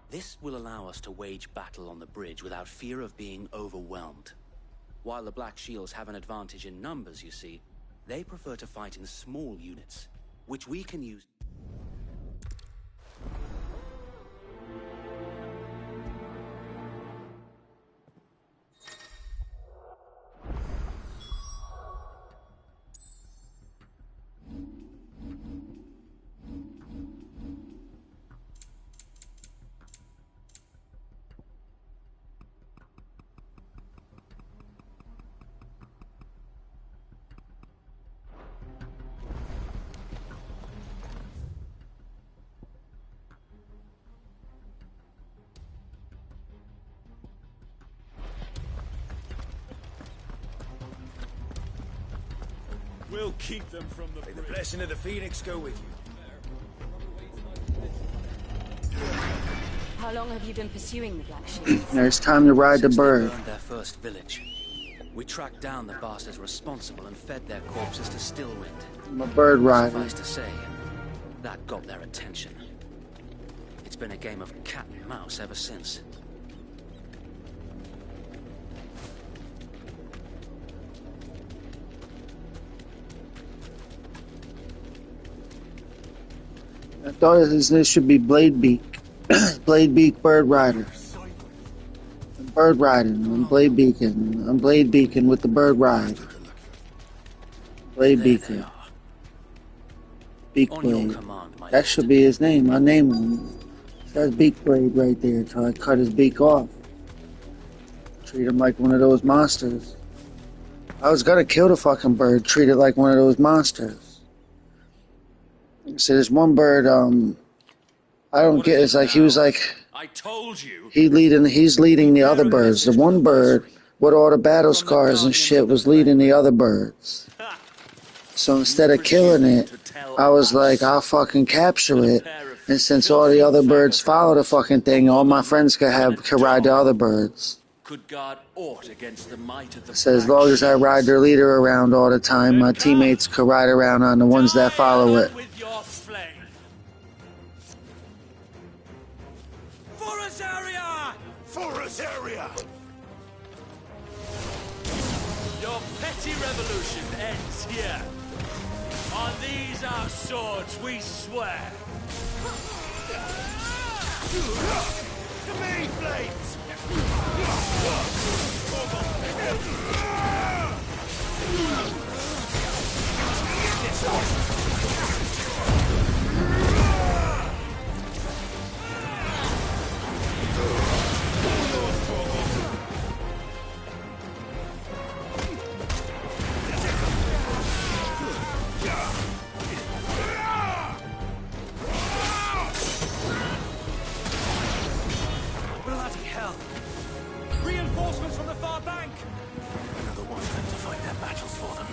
This will allow us to wage battle on the bridge without fear of being overwhelmed. While the Black Shields have an advantage in numbers, you see, they prefer to fight in small units, which we can use. We'll keep them from the May the blessing of the Phoenix go with you. How long have you been pursuing the Black Shields? Now it's time to ride the Since bird. they burned their first village, we tracked down the bastards responsible and fed their corpses to Stillwind. I'm a bird rider. Suffice to say, that got their attention. It's been a game of cat and mouse ever since. I thought his name should be Bladebeak. Bladebeak Bird Rider. I'm bird riding. I'm Blade Beacon. I'm Blade Beacon with the bird ride. Blade Beacon. Beak Blade. That should be his name. I name him. That's Beak Blade right there until I cut his beak off. Treat him like one of those monsters. I was gonna kill the fucking bird. Treat it like one of those monsters. So there's one bird, I don't get, it's like, he was like, I told you. he's leading the other birds. The one bird with all the battle scars and shit was leading the other birds. So instead of killing it, I was like, I'll fucking capture it. And since all the other birds follow the fucking thing, all my friends could ride the other birds. Could guard aught against the might of the So as long as I ride their leader around all the time, my teammates could ride around on the ones that follow it. Your petty revolution ends here. On these our swords we swear. To me, blades! Bloody hell! Reinforcements from the far bank! Another one of them to fight their battles for them.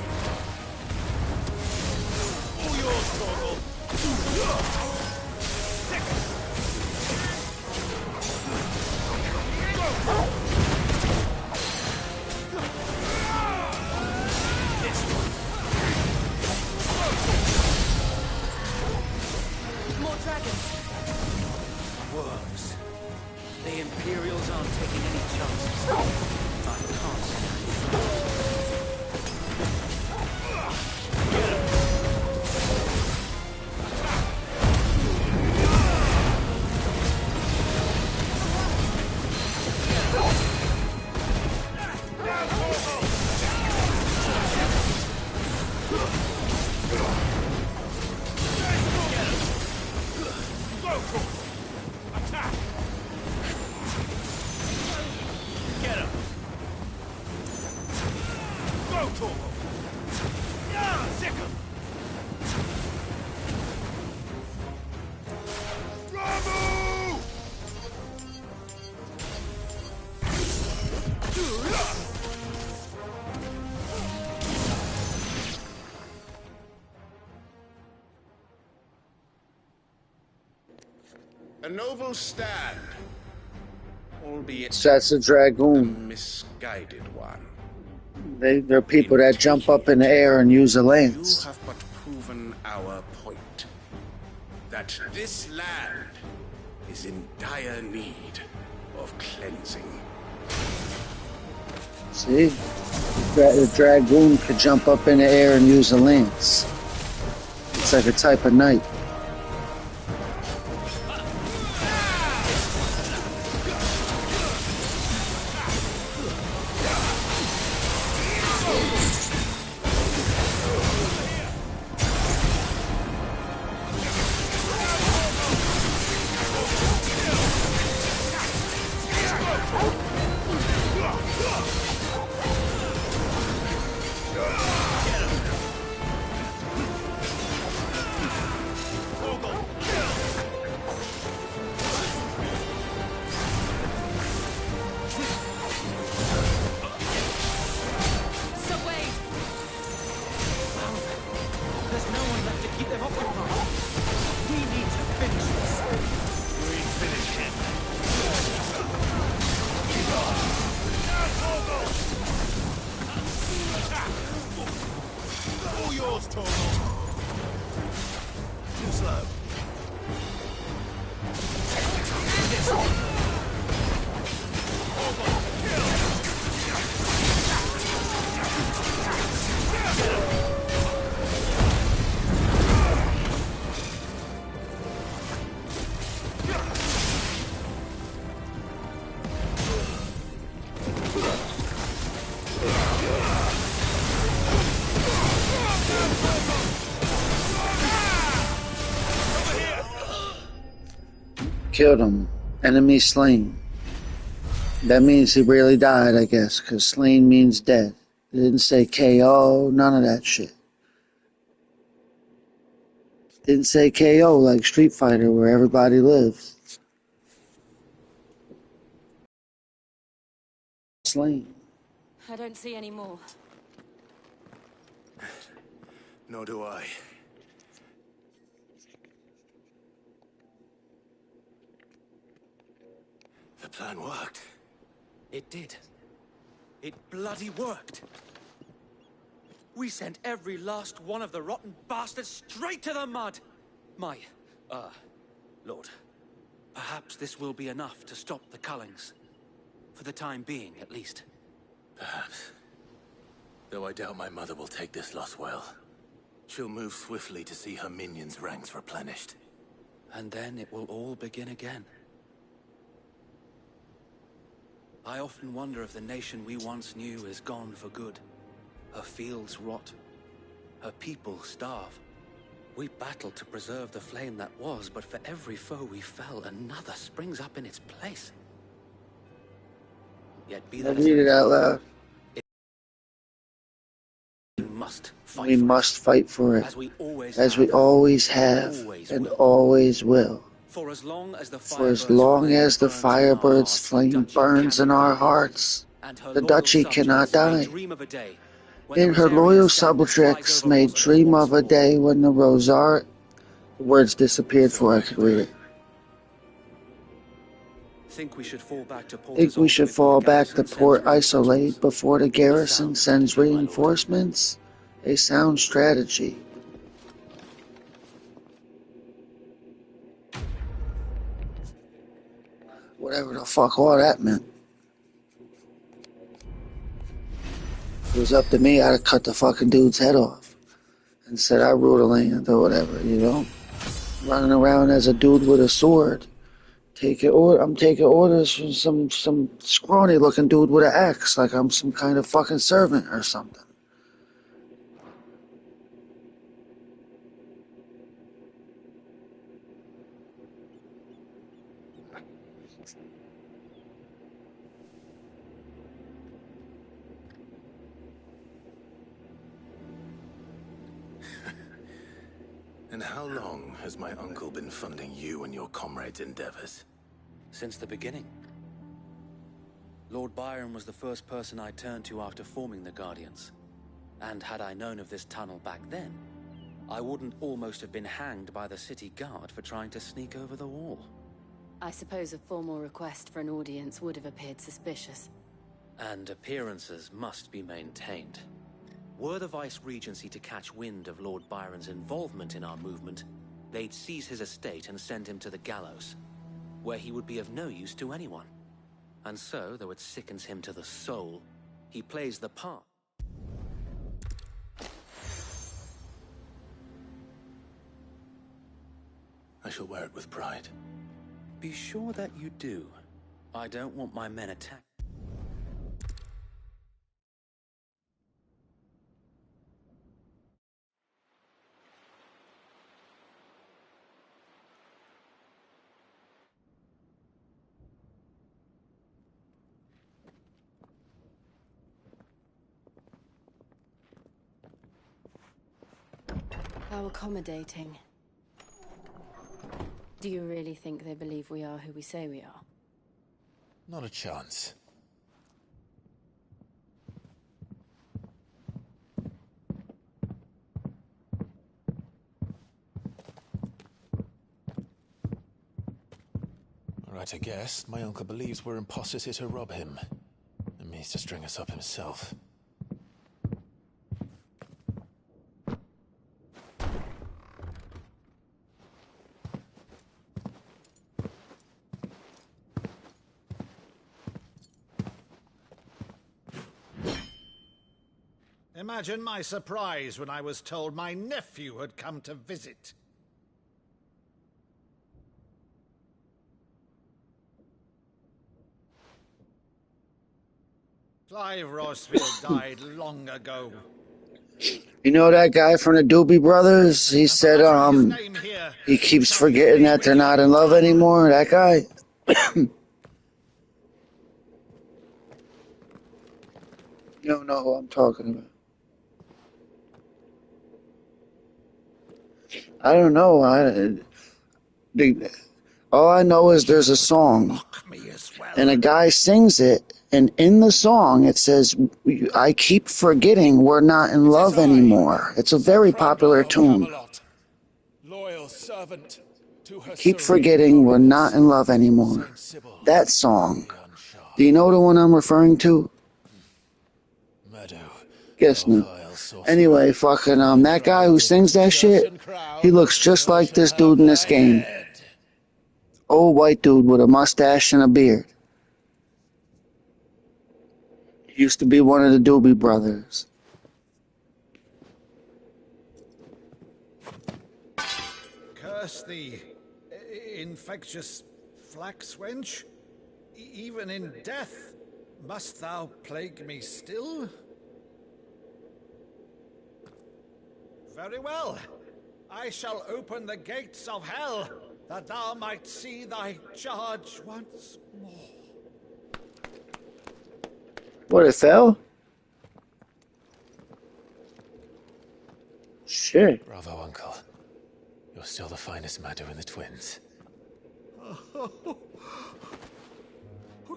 All yours, Torgal! More dragons. worms. The Imperials aren't taking any chances. I can't see any. A noble stand, albeit So that's a dragoon. a misguided one. They're people that jump up in the air and use a You lance. have but proven our point. That this land is in dire need of cleansing. See? The dragoon could jump up in the air and use a lance. It's like a type of knight. Killed him. Enemy slain. That means he really died, I guess, because slain means dead. It didn't say KO, none of that shit. Didn't say KO like Street Fighter where everybody lives. Slain. I don't see any more. Nor do I. The plan worked. It did. It bloody worked. We sent every last one of the rotten bastards straight to the mud. Lord, perhaps this will be enough to stop the Cullings. For the time being, at least. Perhaps. Though I doubt my mother will take this loss well. She'll move swiftly to see her minions' ranks replenished. And then it will all begin again. I often wonder if the nation we once knew is gone for good. Her fields rot. Her people starve. We battled to preserve the flame that was, but for every foe we fell, another springs up in its place. Yet be that Read it out loud. We must fight for it, as we always have and always will. For as long as the Firebird's flame burns in our hearts, the Duchy cannot die. And her loyal subjects may dream of a day when the Rosar... The words disappeared before I could read it. Think we should fall back to Port Isolate before the garrison sends reinforcements? A sound strategy. Whatever the fuck all that meant. If it was up to me, I'd have cut the fucking dude's head off and said I rule the land or whatever, you know? Running around as a dude with a sword. I'm taking orders from some scrawny looking dude with an axe, like I'm some kind of fucking servant or something. And how long has my uncle been funding you and your comrades' endeavors? Since the beginning. Lord Byron was the first person I turned to after forming the Guardians. And had I known of this tunnel back then, I wouldn't almost have been hanged by the city guard for trying to sneak over the wall. I suppose a formal request for an audience would have appeared suspicious. And appearances must be maintained. Were the Vice-Regency to catch wind of Lord Byron's involvement in our movement, they'd seize his estate and send him to the gallows, where he would be of no use to anyone. And so, though it sickens him to the soul, he plays the part. I shall wear it with pride. Be sure that you do. I don't want my men attacked. How accommodating. Do you really think they believe we are who we say we are? Not a chance. Right, I guess. My uncle believes we're imposters here to rob him. And means to string us up himself. Imagine my surprise when I was told my nephew had come to visit. Clive Rosfield died long ago. You know that guy from the Doobie Brothers? He said, he keeps forgetting that they're not in love anymore. That guy? You don't know who I'm talking about. I don't know. All I know is there's a song, and a guy sings it, and in the song it says, "I keep forgetting we're not in love anymore." It's a very popular tune. Loyal servant to her Keep forgetting we're not in love anymore. That song. Do you know the one I'm referring to? Guess no. Anyway, fucking that guy who sings that shit, he looks just like this dude in this game. Old white dude with a mustache and a beard. He used to be one of the Doobie Brothers. Curse thee, infectious flax wench. Even in death must thou plague me still? Very well. I shall open the gates of hell, that thou might see thy charge once more. What, it fell? Shit. Bravo, Uncle. You're still the finest Maddo in the twins. Oh,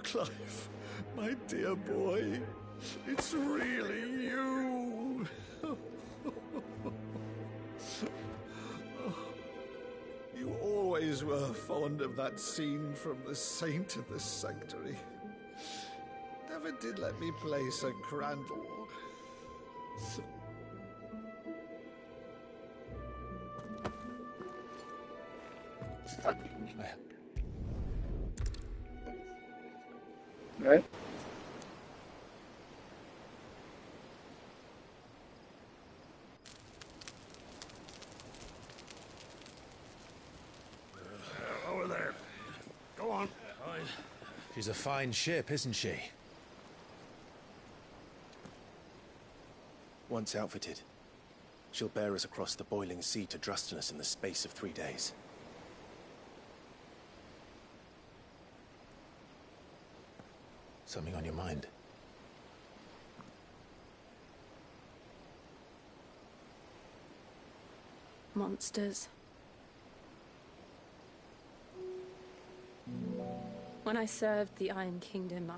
Clive, my dear boy, it's really you. You always were fond of that scene from The Saint of the Sanctuary. Never did let me play Sir Crandall. Right? Over there. Go on. She's a fine ship, isn't she? Once outfitted, she'll bear us across the boiling sea to Drustinus in the space of 3 days. Something on your mind? Monsters. When I served the Iron Kingdom,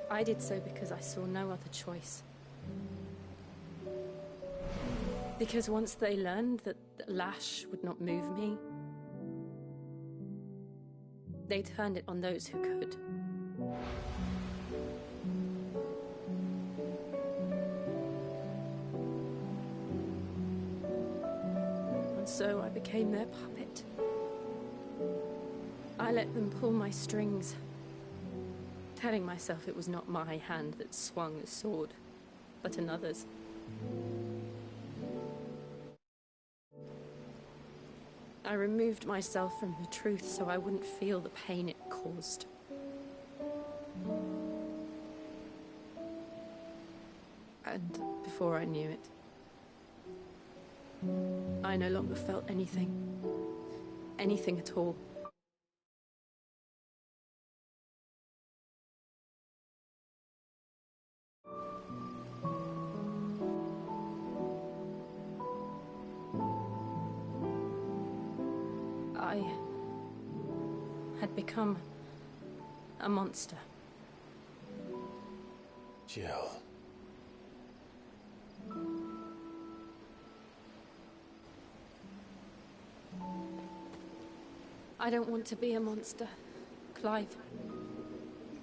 I did so because I saw no other choice. Because once they learned that the lash would not move me, they turned it on those who could. And so I became their puppet. I let them pull my strings, telling myself it was not my hand that swung the sword, but another's. I removed myself from the truth so I wouldn't feel the pain it caused. And before I knew it, I no longer felt anything. Anything at all. I had become a monster. Jill. I don't want to be a monster, Clive.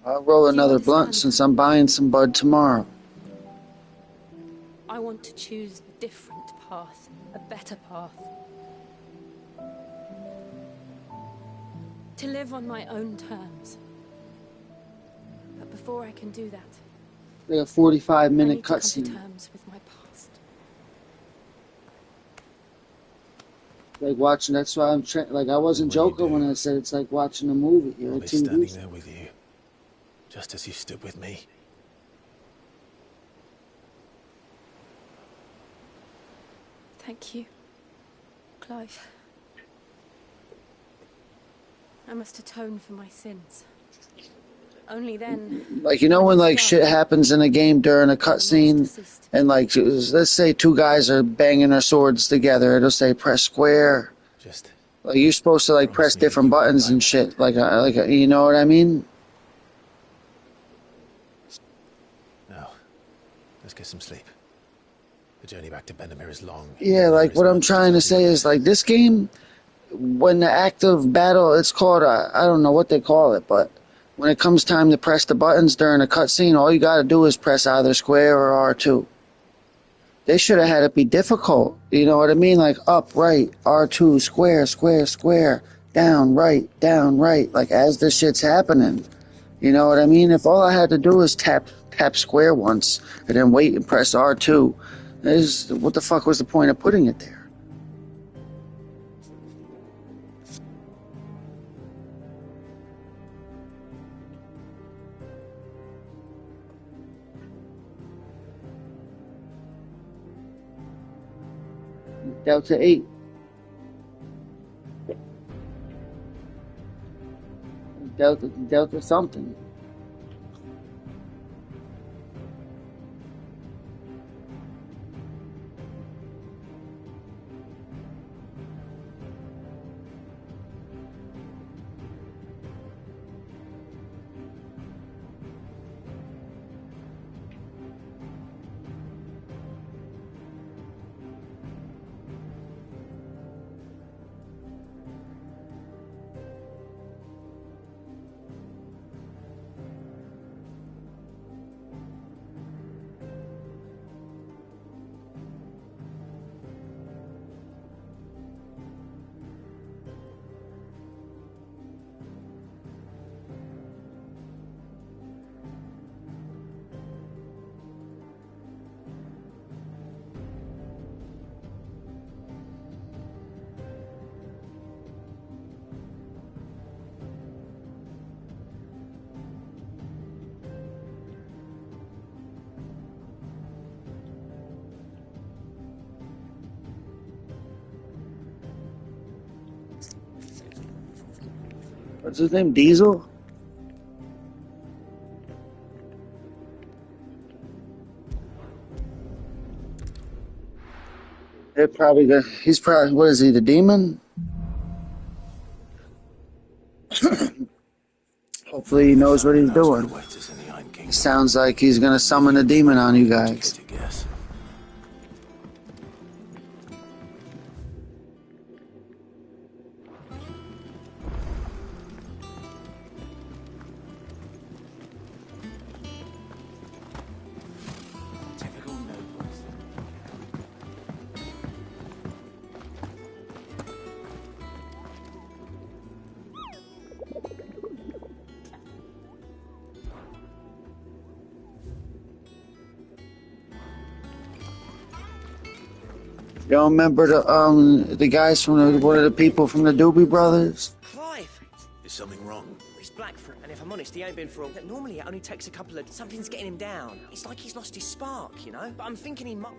I'll roll another blunt since I'm buying some bud tomorrow. I want to choose a different path, a better path. To live on my own terms. But before I can do that, Like a 45-minute I need to come to cutscene. terms with my past. Like watching, that's why I'm trying. Like I wasn't joking when I said it's like watching a movie. I'll be standing there with you, just as you stood with me. Thank you, Clive. I must atone for my sins. Only then... Like, you know when, like, shit happens in a game during a cutscene, and, like, let's say two guys are banging their swords together, it'll say press square. Just... Like, you're supposed to, like, press different buttons and shit. Like, you know what I mean? No. Let's get some sleep. The journey back to Benamir is long. Yeah, like, what I'm trying to say is, like, this game, when the active battle, it's called, I don't know what they call it, but when it comes time to press the buttons during a cutscene, all you gotta do is press either square or R2. They should have had it be difficult. You know what I mean? Like, up, right, R2, square, square, square, down, right, like, as this shit's happening. You know what I mean? If all I had to do is tap square once, and then wait and press R2, what the fuck was the point of putting it there? Delta 8. Delta something. What's his name? Diesel? He's probably, what is he, the demon? Hopefully he knows what he's doing. Sounds like he's gonna summon a demon on you guys. Y'all remember the guys from one of the people from the Doobie Brothers? Clive! Is something wrong? He's Blackfoot, and if I'm honest, he ain't been for all. Normally it only takes a couple of... Something's getting him down. It's like he's lost his spark, you know? But I'm thinking he might...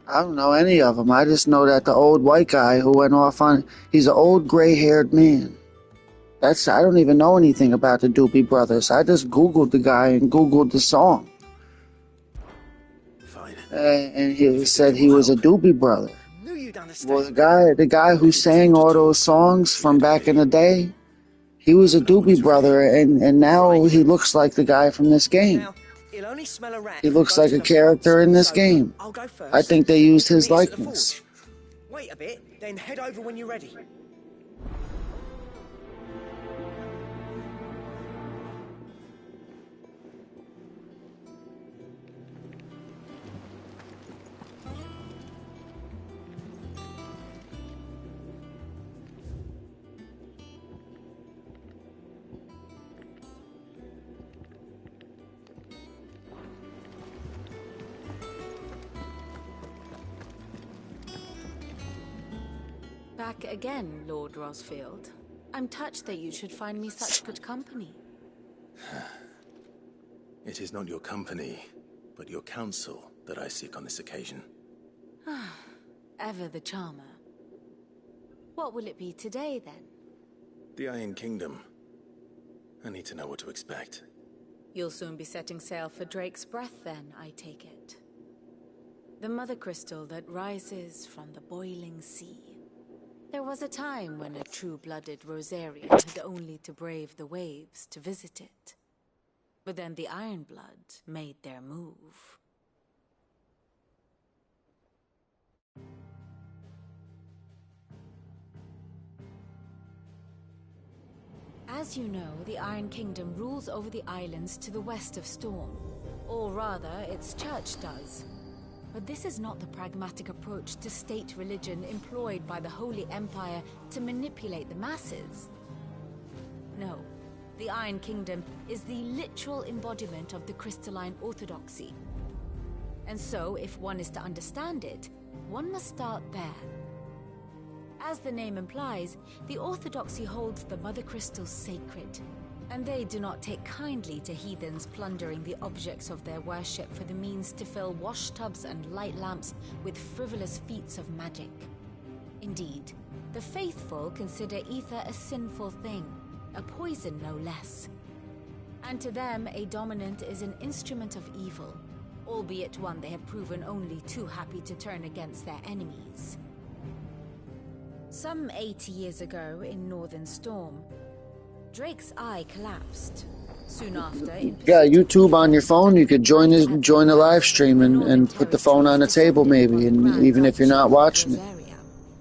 I don't know any of them. I just know that the old white guy who went off on... He's an old gray-haired man. I don't even know anything about the Doobie Brothers. I just Googled the guy and Googled the song. And he said he was a Doobie Brother. Well, the guy who sang all those songs from back in the day, he was a Doobie Brother, and now he looks like the guy from this game. He looks like a character in this game. I think they used his likeness. Wait a bit, then head over when you're ready. Back again, Lord Rosfield. I'm touched that you should find me such good company. It is not your company, but your counsel that I seek on this occasion. Ever the charmer. What will it be today, then? The Iron Kingdom. I need to know what to expect. You'll soon be setting sail for Drake's Breath, then, I take it. The mother crystal that rises from the boiling sea. There was a time when a true-blooded Rosarian had only to brave the waves to visit it. But then the Ironblood made their move. As you know, the Iron Kingdom rules over the islands to the west of Storm. Or rather, its church does. But this is not the pragmatic approach to state religion employed by the Holy Empire to manipulate the masses. No, the Iron Kingdom is the literal embodiment of the crystalline orthodoxy. And so, if one is to understand it, one must start there. As the name implies, the orthodoxy holds the Mother Crystals sacred, and they do not take kindly to heathens plundering the objects of their worship for the means to fill washtubs and light lamps with frivolous feats of magic. Indeed, the faithful consider ether a sinful thing, a poison no less. And to them, a dominant is an instrument of evil, albeit one they have proven only too happy to turn against their enemies. Some 80 years ago, in Northern Storm, Drake's eye collapsed. Soon after, in Yeah, YouTube on your phone, you could join the live stream and put the phone on the table maybe, and even if you're not watching it.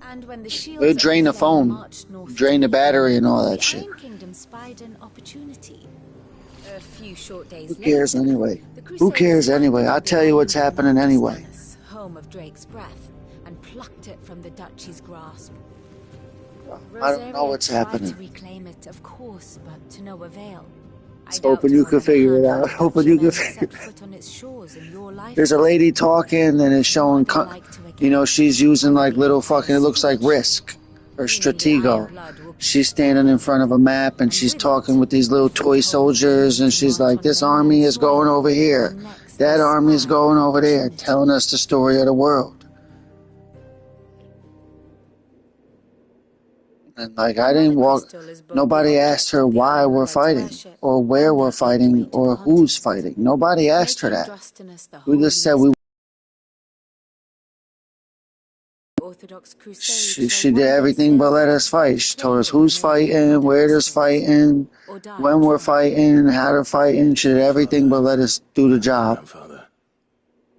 And when the It would drain the phone, drain the battery and all that shit. the Iron Kingdom spied an opportunity. A few short days Who cares later, anyway? the Who cares Crusaders anyway? I'll landed tell you what's in happening anyway. home of Drake's Breath, and plucked it from the Duchy's grasp. I don't know what's Rosaria tried happening. to reclaim it, of course, but to no avail. Just hoping you could figure it out. Hoping you could figure it out. There's a lady talking and it's showing, you know, she's using like little fucking, it looks like Risk or Stratego. She's standing in front of a map and she's talking with these little toy soldiers and she's like, this army is going over here. That army is going over there, telling us the story of the world. And like, I didn't walk, nobody asked her why we're fighting, or where we're fighting, or who's fighting. Nobody asked her that. We just said we. She did everything but let us fight. She told us who's fighting, where there's fighting, when we're fighting, how they're fighting. She did everything but let us do the job. Grandfather,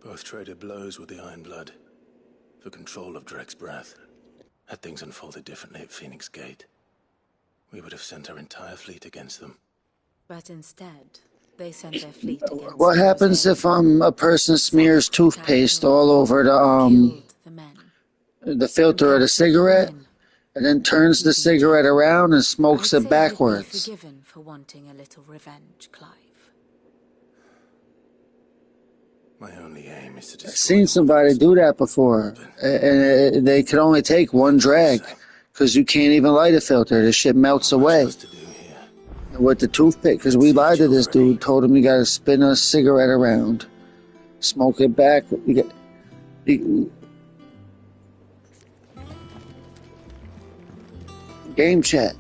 both traded blows with the Ironblood for control of Drake's Breath. Had things unfolded differently at Phoenix Gate, we would have sent our entire fleet against them. But instead, they sent their fleet against What happens if a person smears toothpaste all over the filter of the cigarette, and then turns the cigarette around and smokes it backwards? Forgiven for wanting a little revenge, Clive. My only aim is to I've seen somebody do that before, and they could only take one drag, because you can't even light a filter. The shit melts away. And with the toothpick, because we lied to this dude, told him you gotta spin a cigarette around, smoke it back. Game chat.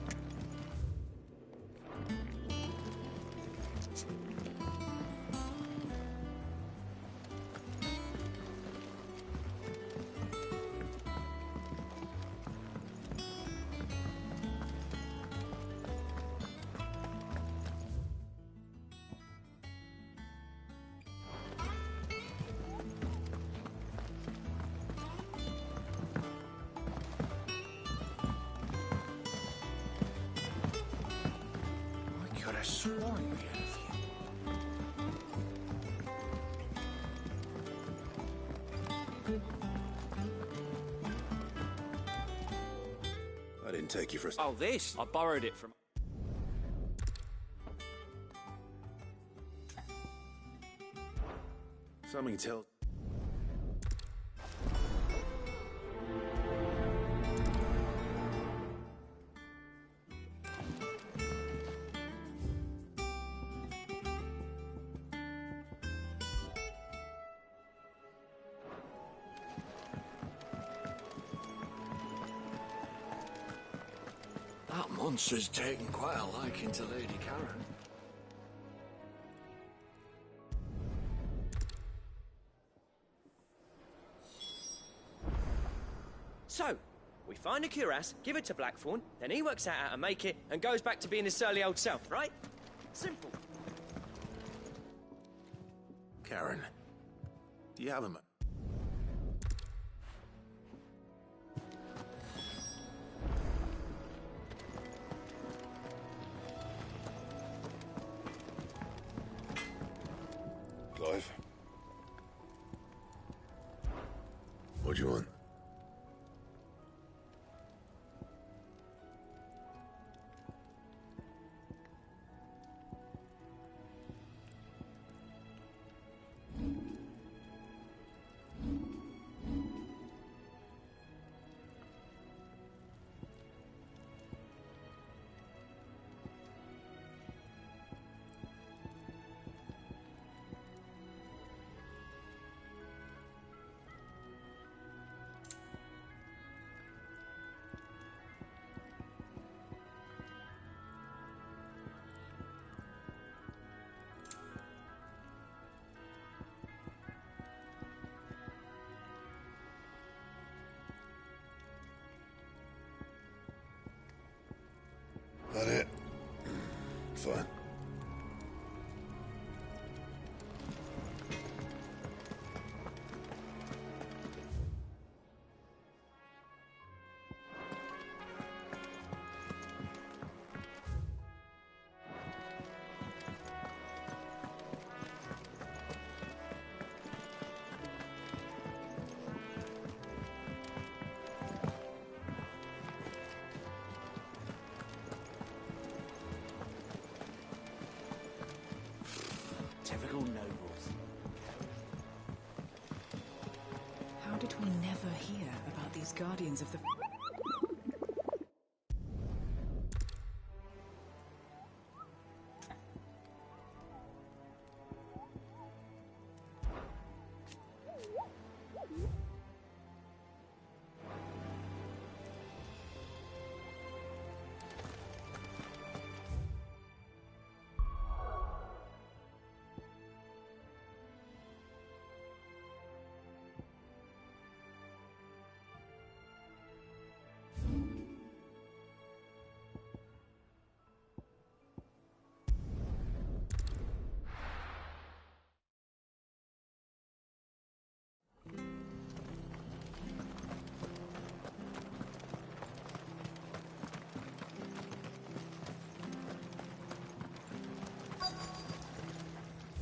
I didn't take you for a... Oh, this? I borrowed it from... Something tells... That monster's taken quite a liking to Lady Karen. So, we find a cuirass, give it to Blackthorn, then he works out how to make it and goes back to being his surly old self, right? Simple. Karen, do you have him? Clive. What do you want? That it? Fine. Typical nobles. How did we never hear about these guardians of the...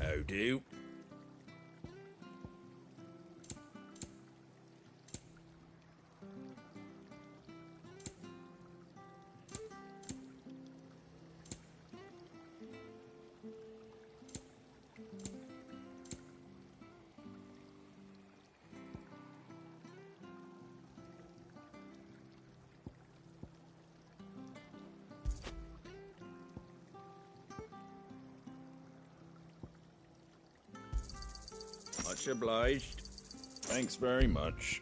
How do? Much obliged. Thanks very much.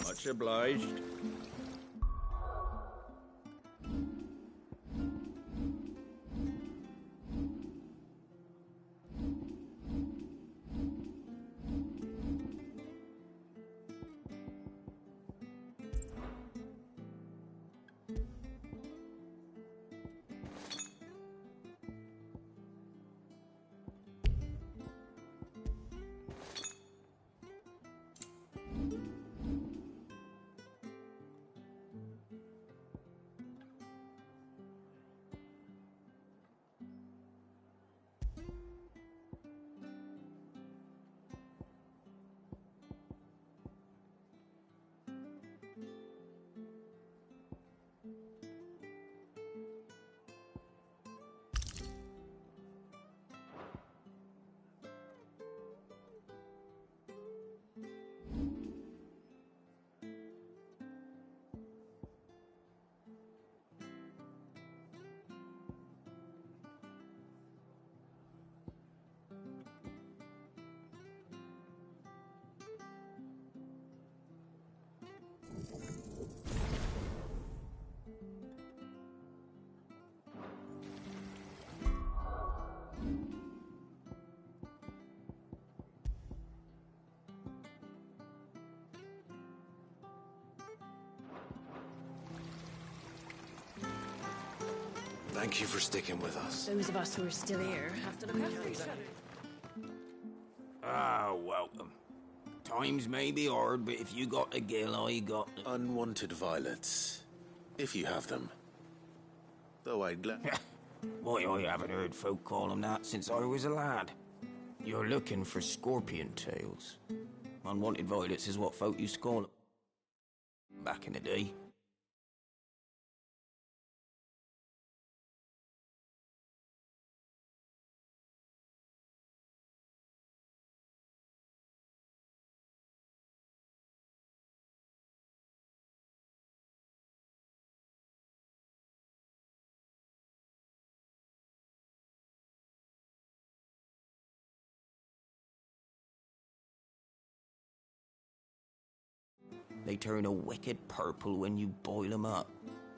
Much obliged. Thank you for sticking with us. Those of us who are still here have to look after each other. Ah, welcome. Times may be hard, but if you got the gill, I got the... Unwanted violets, if you have them. Though I'd Why, I haven't heard folk call them that since I was a lad. You're looking for scorpion tails. Unwanted violets is what folk used to call them back in the day. They turn a wicked purple when you boil them up.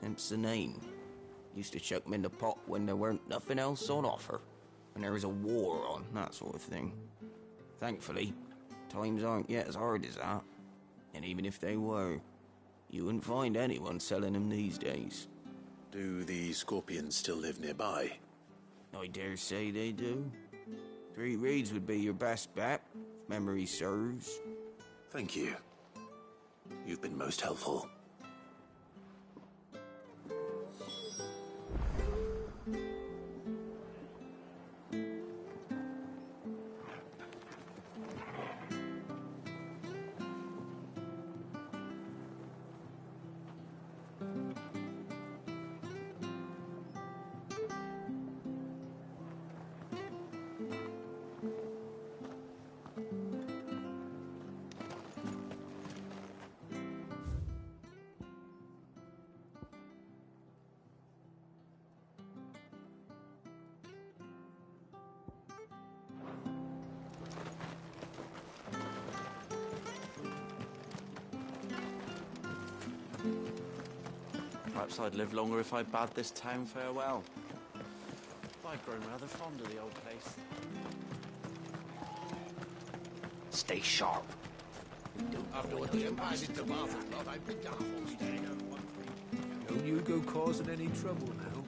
Hence the name. Used to chuck them in the pot when there weren't nothing else on offer. When there was a war on, that sort of thing. Thankfully, times aren't yet as hard as that. And even if they were, you wouldn't find anyone selling them these days. Do the scorpions still live nearby? I dare say they do. 3 Reeds would be your best bet, if memory serves. Thank you. You've been most helpful. Perhaps I'd live longer if I bade this town farewell. I've grown rather fond of the old place. Stay sharp. After what the Empire did to Martha's lot, I've been down for staying on one thing. Don't you go causing any trouble now.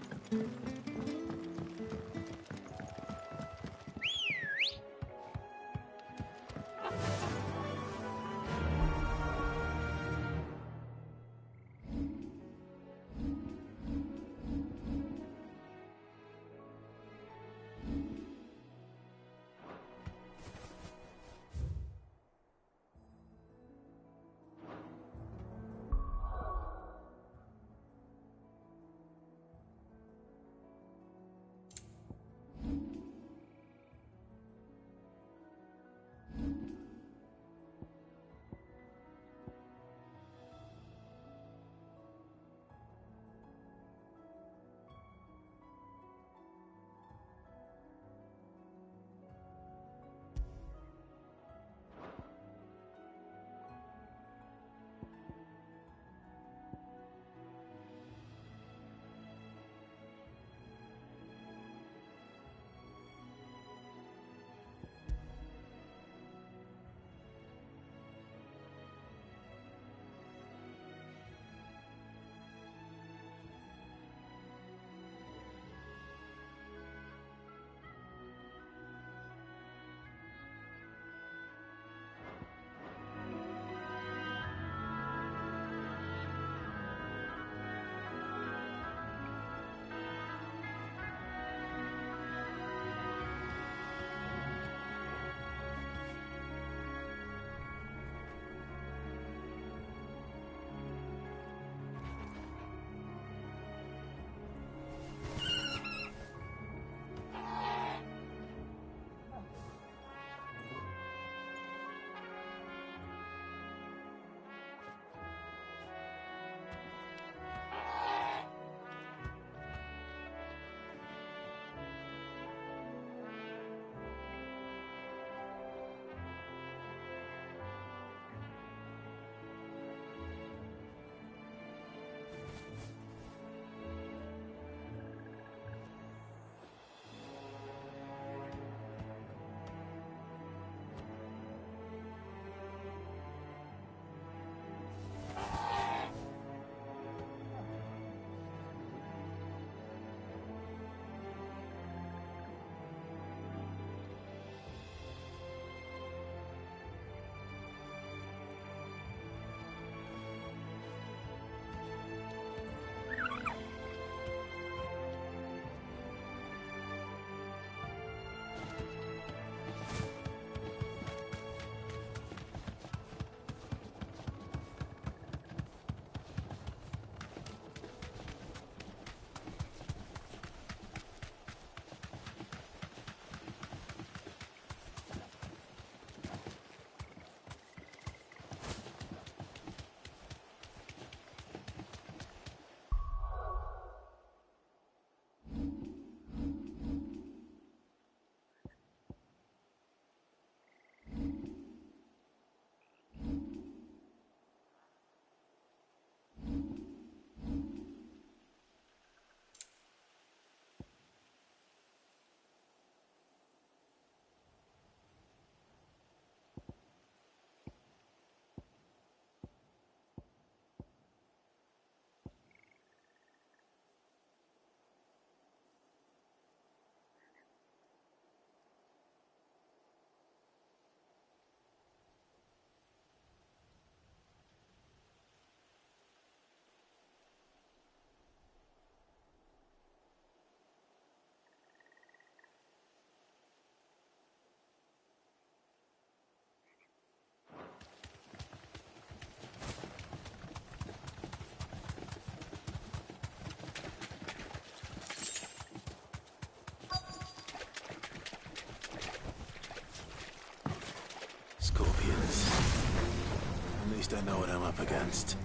least I know what I'm up against.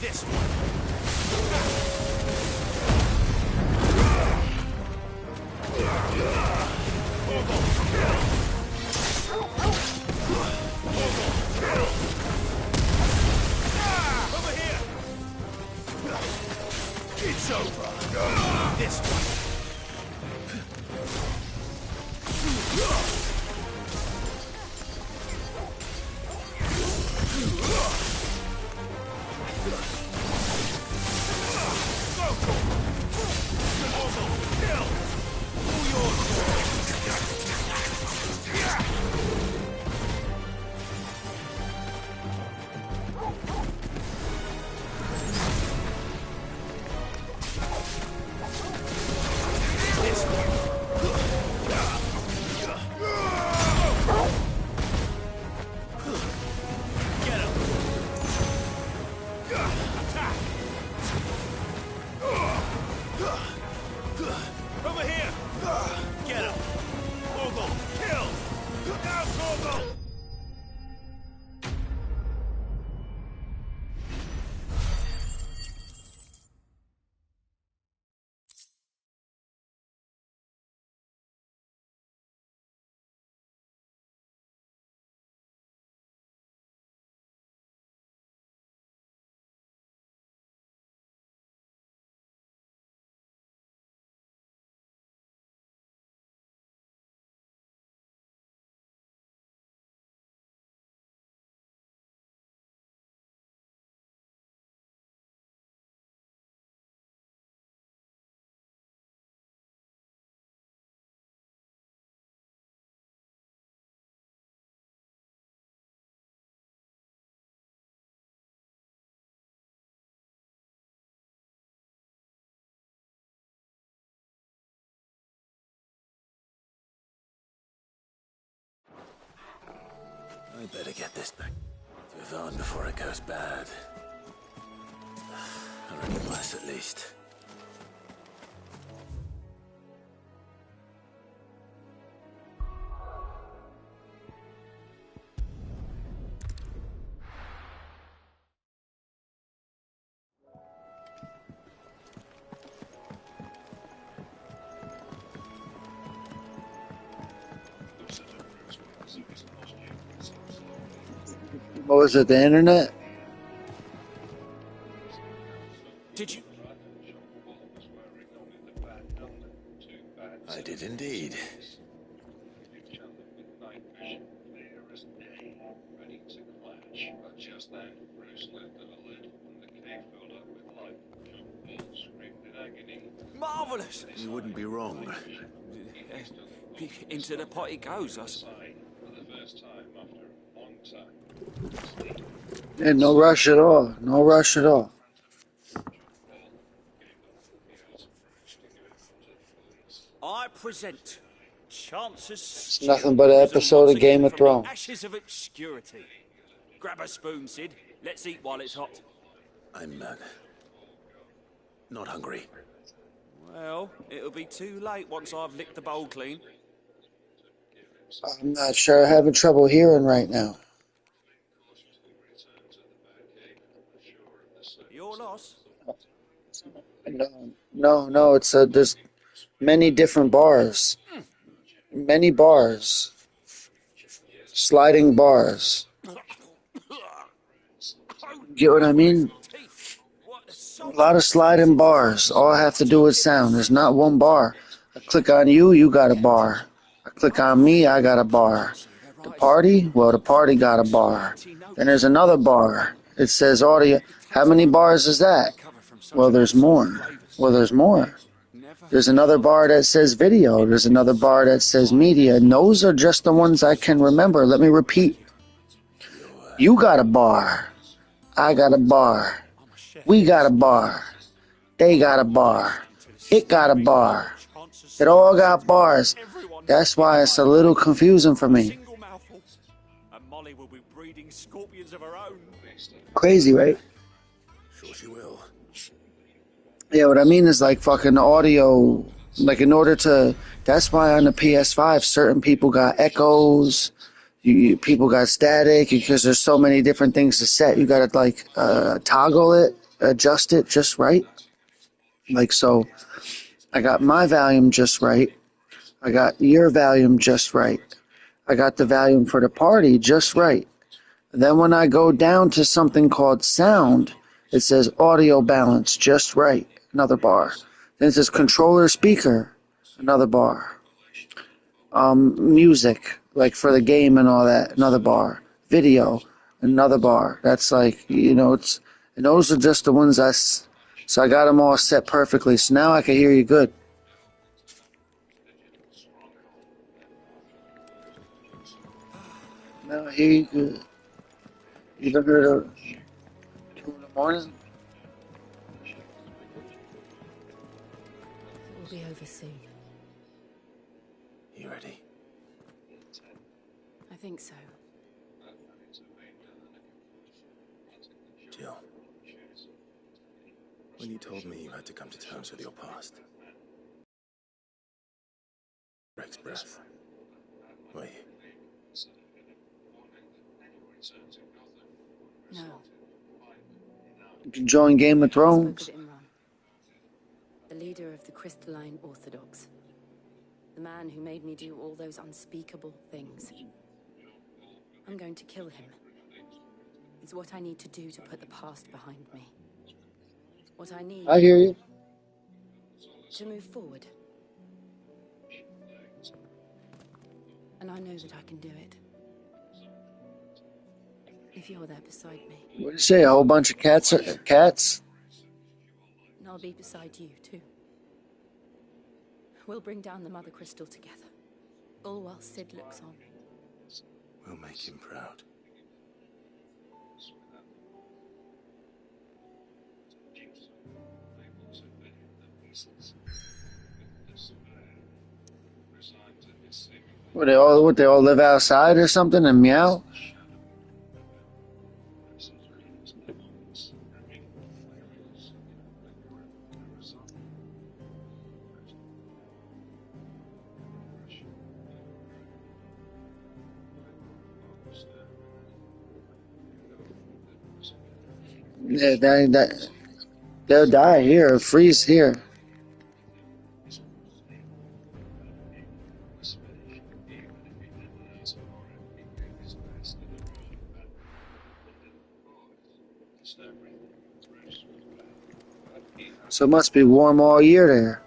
This one. Over here. It's over. This one. I better get this back to Yvonne before it goes bad. Or any worse, at least. What was it, the internet? Did you? I did indeed. Marvelous! You wouldn't be wrong. Into the pot it goes, I suppose. Yeah, no rush at all. No rush at all. I present Chance's It's nothing but an episode of Game of Thrones. Ashes of obscurity. Grab a spoon, Sid. Let's eat while it's hot. I'm not hungry. Well, it'll be too late once I've licked the bowl clean. I'm not sure. I'm having trouble hearing right now. Your loss. No. It's there's many different bars. Many bars. Sliding bars. Get what I mean? A lot of sliding bars. All I have to do is sound. There's not one bar. I click on you, you got a bar. I click on me, I got a bar. The party? Well, the party got a bar. Then there's another bar. It says audio. How many bars is that? Well, there's more. Well, there's more. There's another bar that says video. There's another bar that says media. And those are just the ones I can remember. Let me repeat. You got a bar. I got a bar. We got a bar. They got a bar. It got a bar. It all got bars. That's why it's a little confusing for me. And Molly will be breeding scorpions of her own. Crazy, right? Sure she will. Yeah, what I mean is like fucking audio Like in order to, that's why on the PS5, certain people got echoes, people got static because there's so many different things to set. You got to like toggle it, adjust it just right. Like so, I got my volume just right. I got your volume just right. I got the volume for the party just right. Then when I go down to something called sound, it says audio balance just right, another bar. Then it says controller speaker, another bar. Music, like for the game and all that, another bar. Video, another bar. That's like, it's, and those are just the ones so I got them all set perfectly. So now I can hear you good. Now I hear you good. You ever heard of 2 in the morning? It will be over soon. You ready? I think so. Jill, when you told me you had to come to terms with your past, Drake's breath, were you? No. Did you join Game of Thrones? I spoke of Imran, the leader of the Crystalline Orthodox. The man who made me do all those unspeakable things. I'm going to kill him. It's what I need to do to put the past behind me. What I need... I hear you. ...to move forward. And I know that I can do it. If you're there beside me. What did you say? A whole bunch of cats? Cats? And I'll be beside you, too. We'll bring down the Mother Crystal together. All while Sid looks on. We'll make him proud. They all live outside or something and meow? Yeah, they'll die here, freeze here. So it must be warm all year there.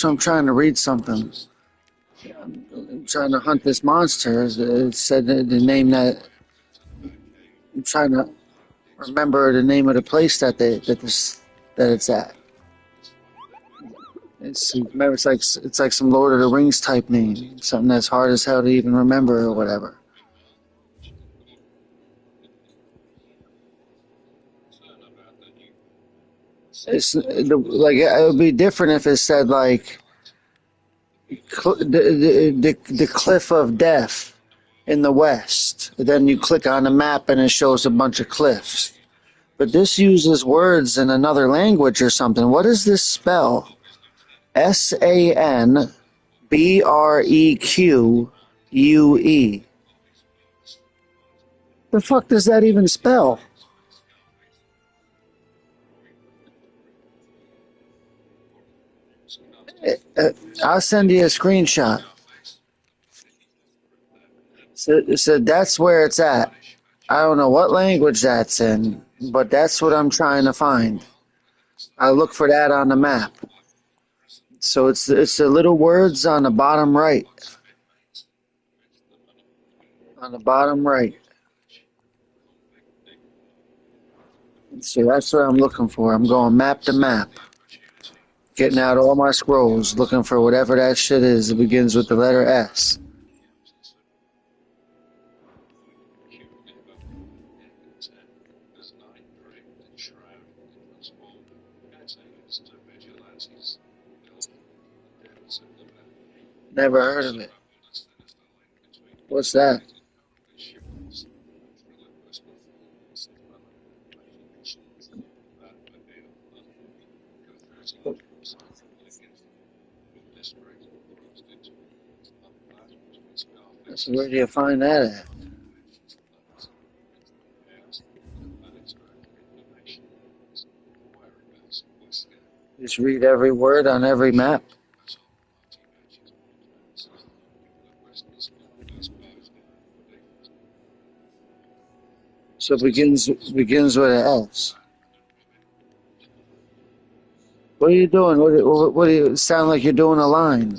I'm trying to read something. I'm trying to hunt this monster. It said the name that I'm trying to remember the name of the place that it's at. Remember, it's like some Lord of the Rings type name, something that's hard as hell to even remember or whatever. Like it would be different if it said like the cliff of death in the west. Then you click on the map and it shows a bunch of cliffs. But this uses words in another language or something. What does this spell? SANBREQUE. The fuck does that even spell? I'll send you a screenshot. So that's where it's at. I don't know what language that's in, but that's what I'm trying to find. I look for that on the map. So it's the little words on the bottom right. On the bottom right. So that's what I'm looking for. I'm going map to map. Getting out all my scrolls, looking for whatever that shit is that begins with the letter S. Never heard of it. What's that? So where do you find that at? Just read every word on every map. So it begins with an S. What are you doing? What do you sound like you're doing a line?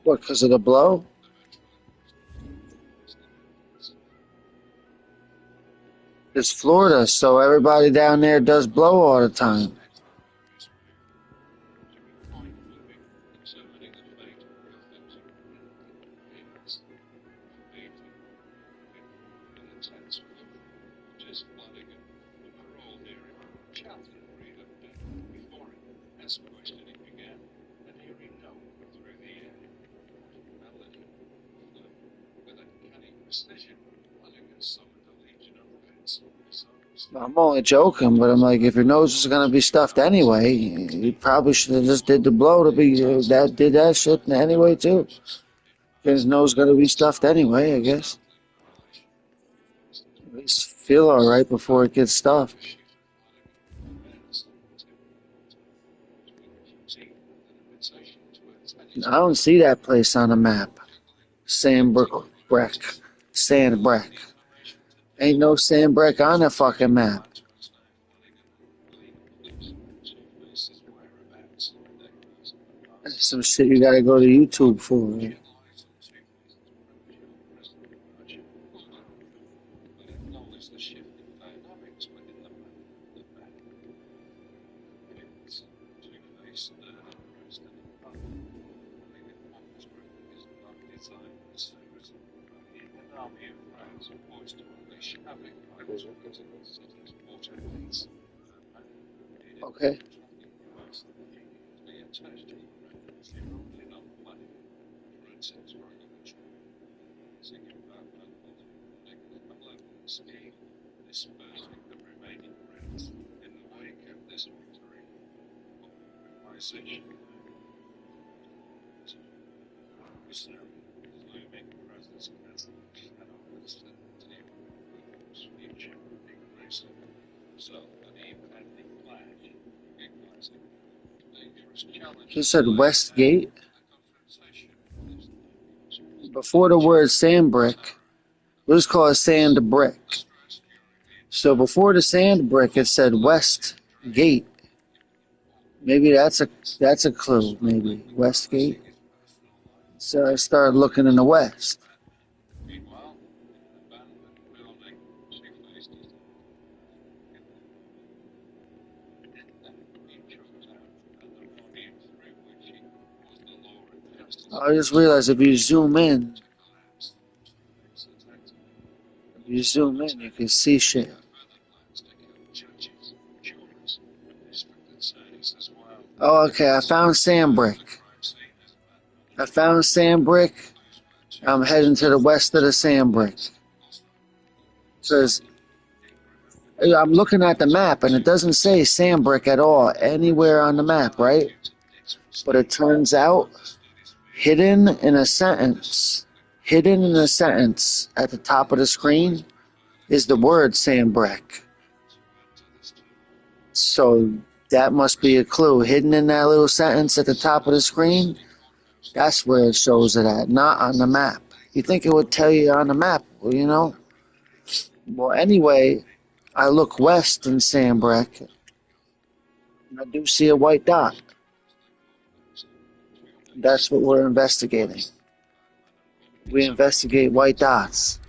What, because of the blow? It's Florida, so everybody down there does blow all the time. I'm only joking, but I'm like, if your nose is gonna be stuffed anyway, you probably should have just did the blow to be did that shit anyway too. His nose gonna be stuffed anyway, I guess. At least feel all right before it gets stuffed. I don't see that place on the map. Sandbreck. Ain't no Sandbreck on the fucking map. That's some shit you gotta go to YouTube for. Right? Okay. He said Westgate. Before the word sandbrick, we'll just call it sand brick. So before the sand brick, it said Westgate. Maybe that's a clue. Maybe Westgate. So I started looking in the west. I just realized if you zoom in, you can see shit. Oh, okay, I found Sandbrick. I'm heading to the west of the Sandbrick. Says, I'm looking at the map and it doesn't say Sandbrick at all anywhere on the map, right? But it turns out hidden in a sentence at the top of the screen is the word Sandbrick. So that must be a clue. Hidden in that little sentence at the top of the screen, that's where it shows it at, not on the map. You think it would tell you on the map, well, you know? Well, anyway, I look west in Sandbrick, and I do see a white dot. That's what we're investigating. We investigate white dots.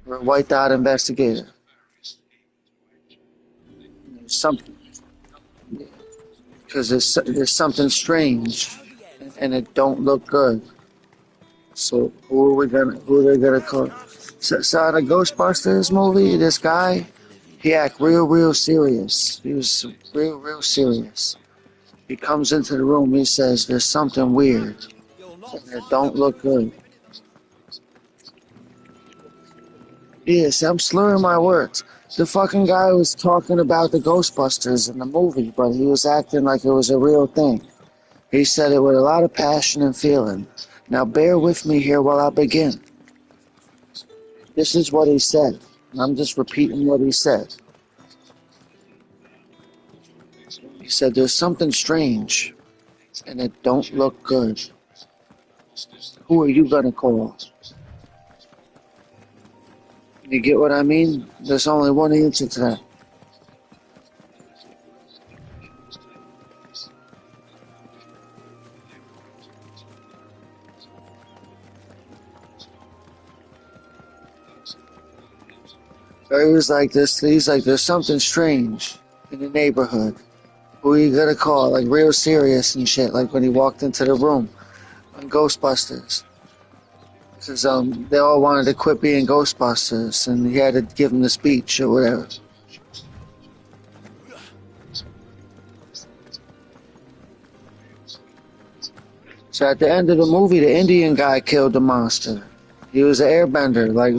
We're a white dot investigator. Something, because there's something strange, and it don't look good. So who are they gonna call? Saw the Ghostbusters movie? This guy, he act real serious. He was real serious. He comes into the room. He says, "There's something weird, and it don't look good." Yes, I'm slurring my words. The fucking guy was talking about the Ghostbusters in the movie, but he was acting like it was a real thing. He said it with a lot of passion and feeling. Now bear with me here while I begin. This is what he said. And I'm just repeating what he said. He said, "There's something strange, and it don't look good. Who are you gonna call?" You get what I mean? There's only one answer to that. So he was like this. He's like, "There's something strange in the neighborhood. Who are you gonna call?" Like real serious and shit. Like when he walked into the room on Ghostbusters, because they all wanted to quit being Ghostbusters, and he had to give them the speech or whatever. So at the end of the movie, the Indian guy killed the monster. He was an airbender, like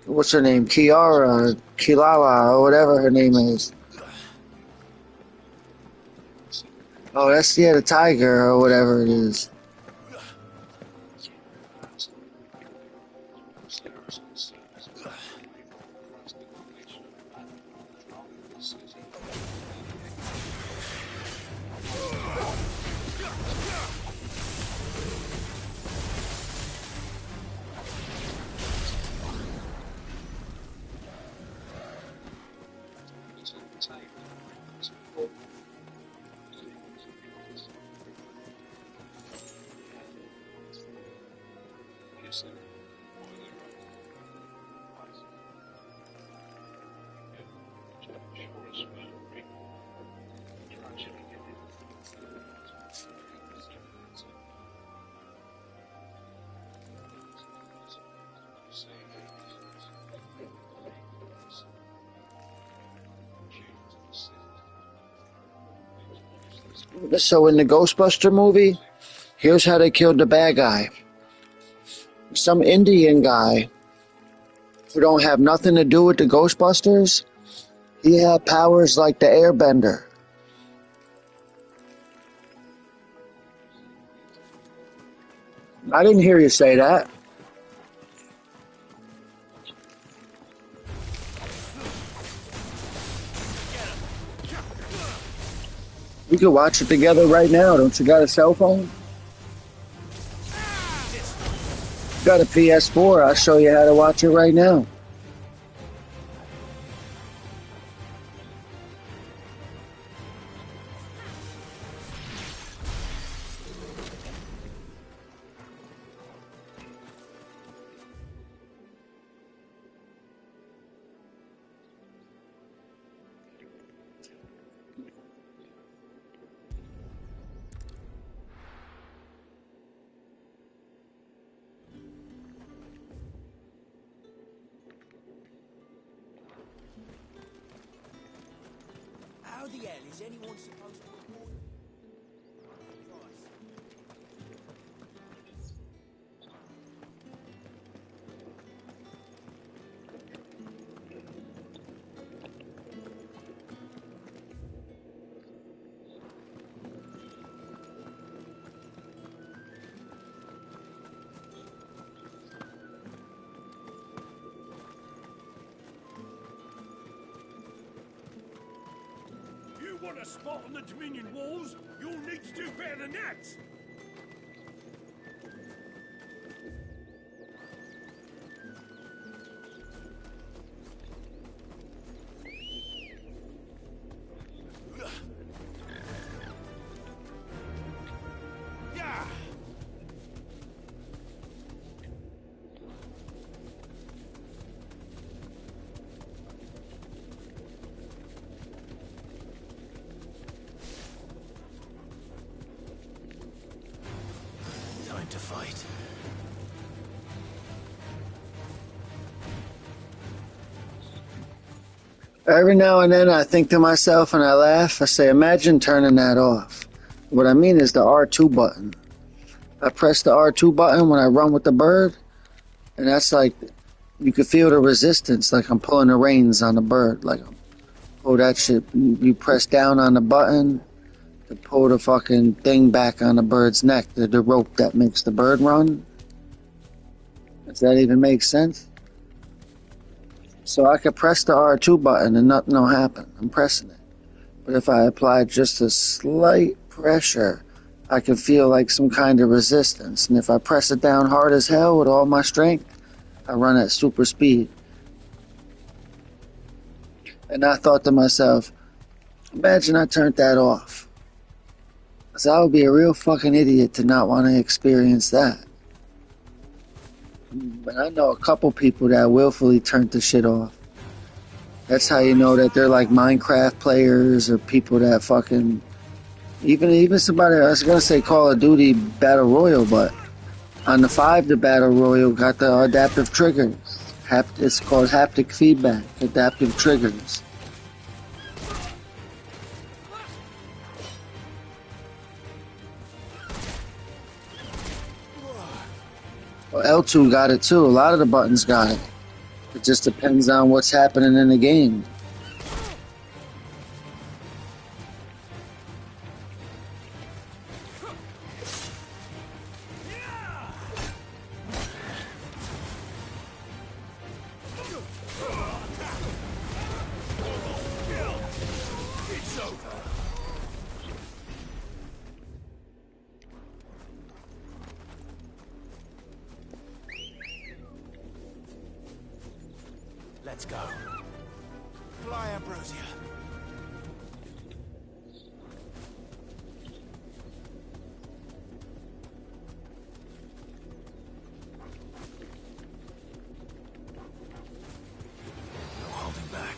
what's her name? Kiara, Kilala, or whatever her name is. Oh, that's the tiger or whatever it is. So in the Ghostbuster movie, here's how they killed the bad guy. Some Indian guy who don't have nothing to do with the Ghostbusters, he had powers like the airbender. I didn't hear you say that. We could watch it together right now. Don't you got a cell phone? Got a PS4. I'll show you how to watch it right now. How the hell is anyone supposed to report? You want a spot on the Dominion walls? You'll need to do better than that! Yeah! Time to fight. Every now and then I think to myself and I laugh. I say, imagine turning that off. What I mean is the R2 button. I press the R2 button when I run with the bird, and that's like, you can feel the resistance, like I'm pulling the reins on the bird. Like, oh, that shit, you press down on the button to pull the fucking thing back on the bird's neck, the rope that makes the bird run. Does that even make sense? So I could press the R2 button and nothing will happen. I'm pressing it. But if I apply just a slight pressure, I can feel like some kind of resistance. And if I press it down hard as hell with all my strength, I run at super speed. And I thought to myself, imagine I turned that off. So I would be a real fucking idiot to not want to experience that. But I know a couple people that willfully turned the shit off. That's how you know that they're like Minecraft players or people that fucking... Even somebody, I was going to say Call of Duty Battle Royale, but on the 5, the Battle Royale got the adaptive triggers. It's called haptic feedback, adaptive triggers. Well, L2 got it too. A lot of the buttons got it. It just depends on what's happening in the game. It's over. Let's go. Fly, Ambrosia. No holding back.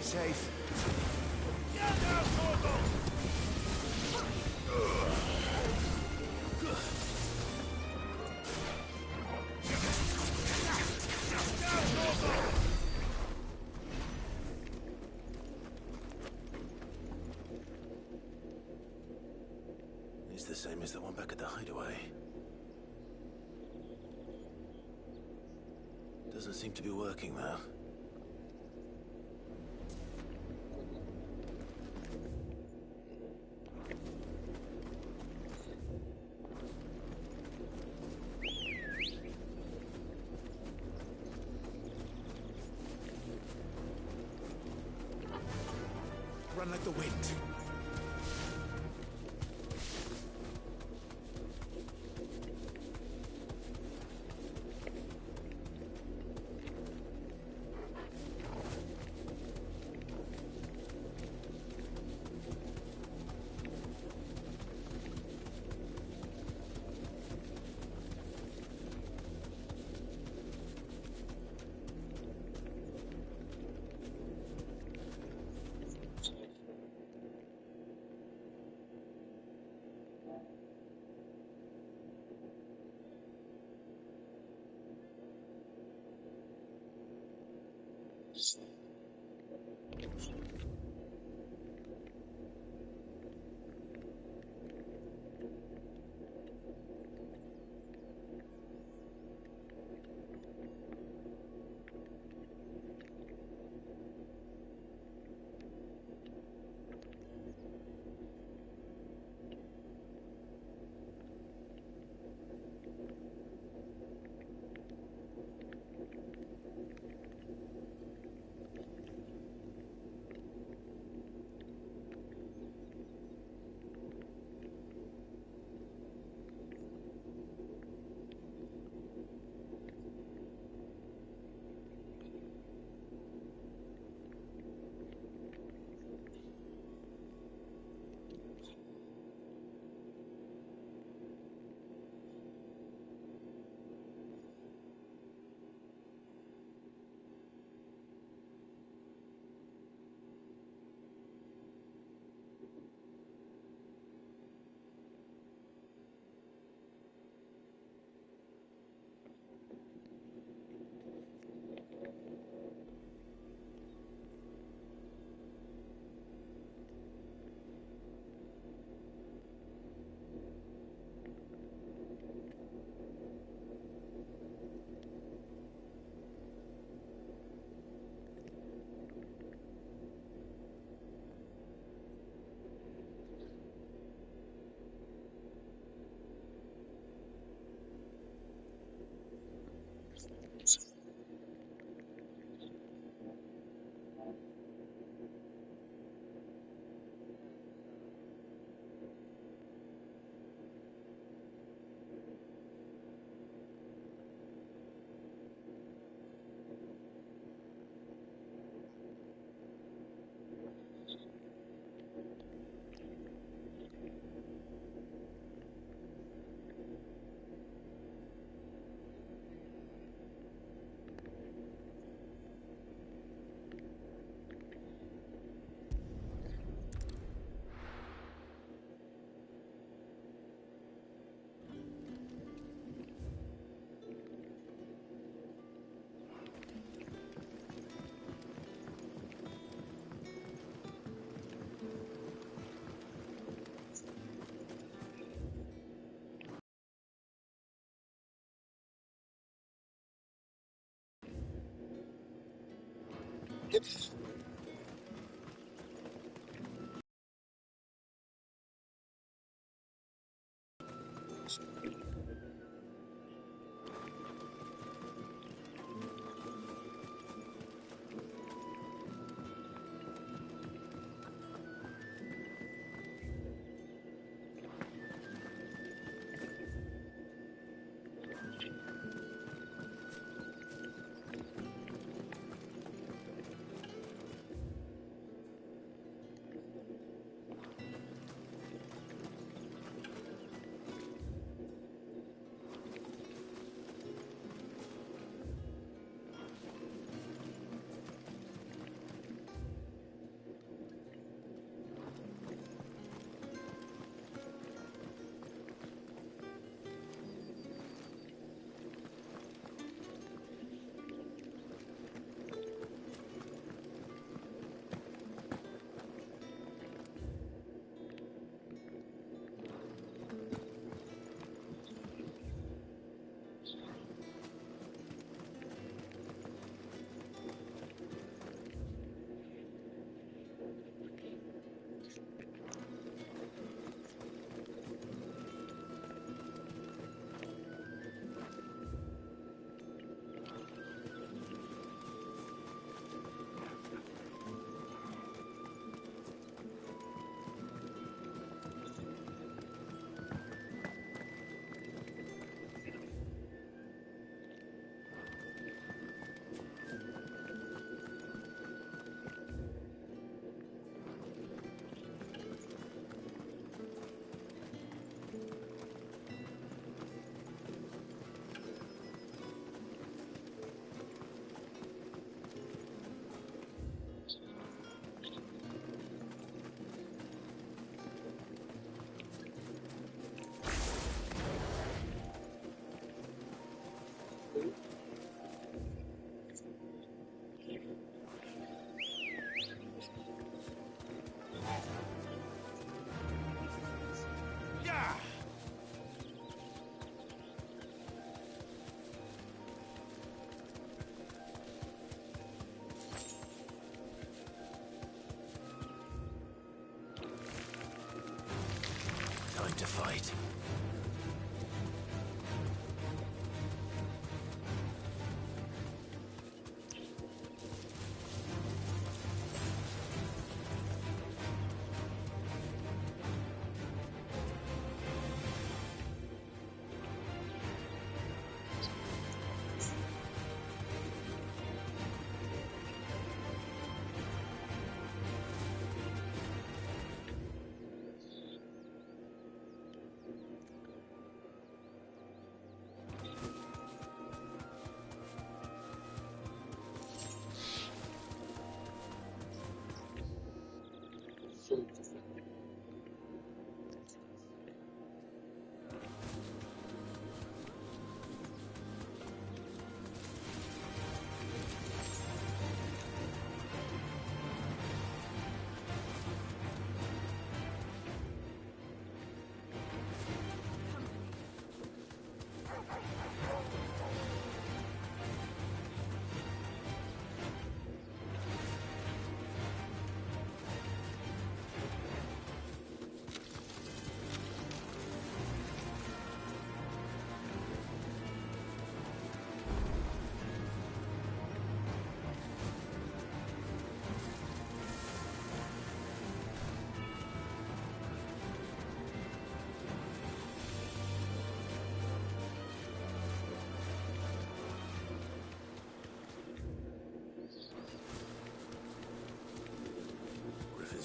Safe. It's the same as the one back at the hideaway. Doesn't seem to be working though. with the wind.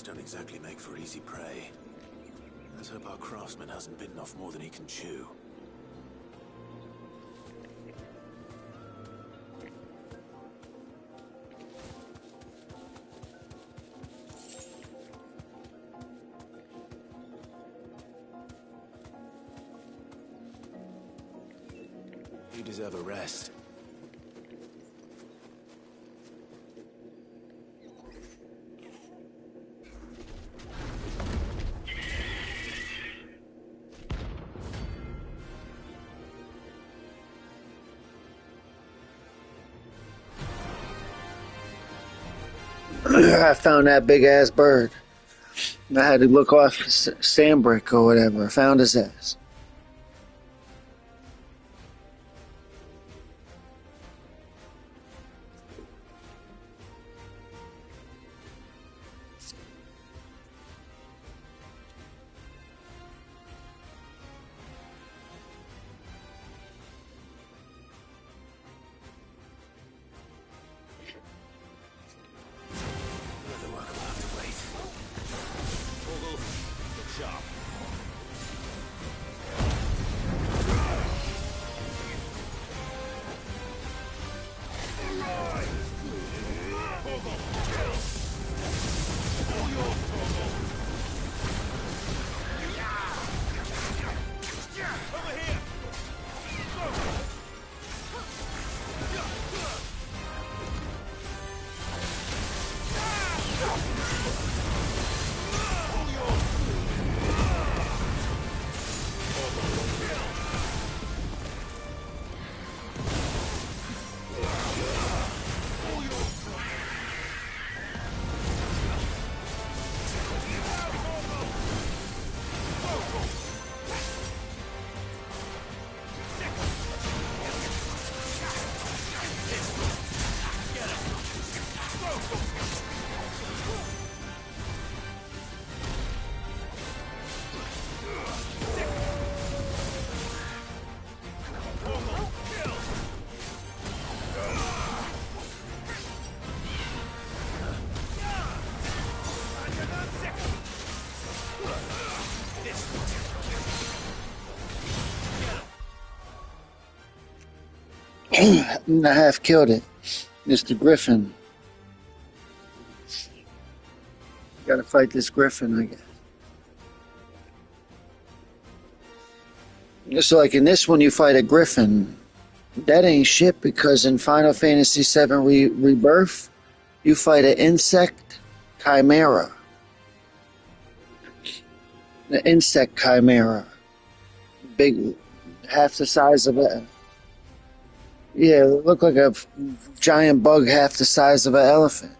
don't exactly make for easy prey. Let's hope our craftsman hasn't bitten off more than he can chew. You deserve a rest. I found that big ass bird. I had to look off Sandbrick or whatever. I found his ass. I half killed it. Mr. Griffin. Gotta fight this Griffin, I guess. So, like in this one, you fight a Griffin. That ain't shit because in Final Fantasy VII Rebirth, you fight an insect chimera. The insect chimera. Big, half the size of a. Yeah, it looked like a giant bug half the size of an elephant.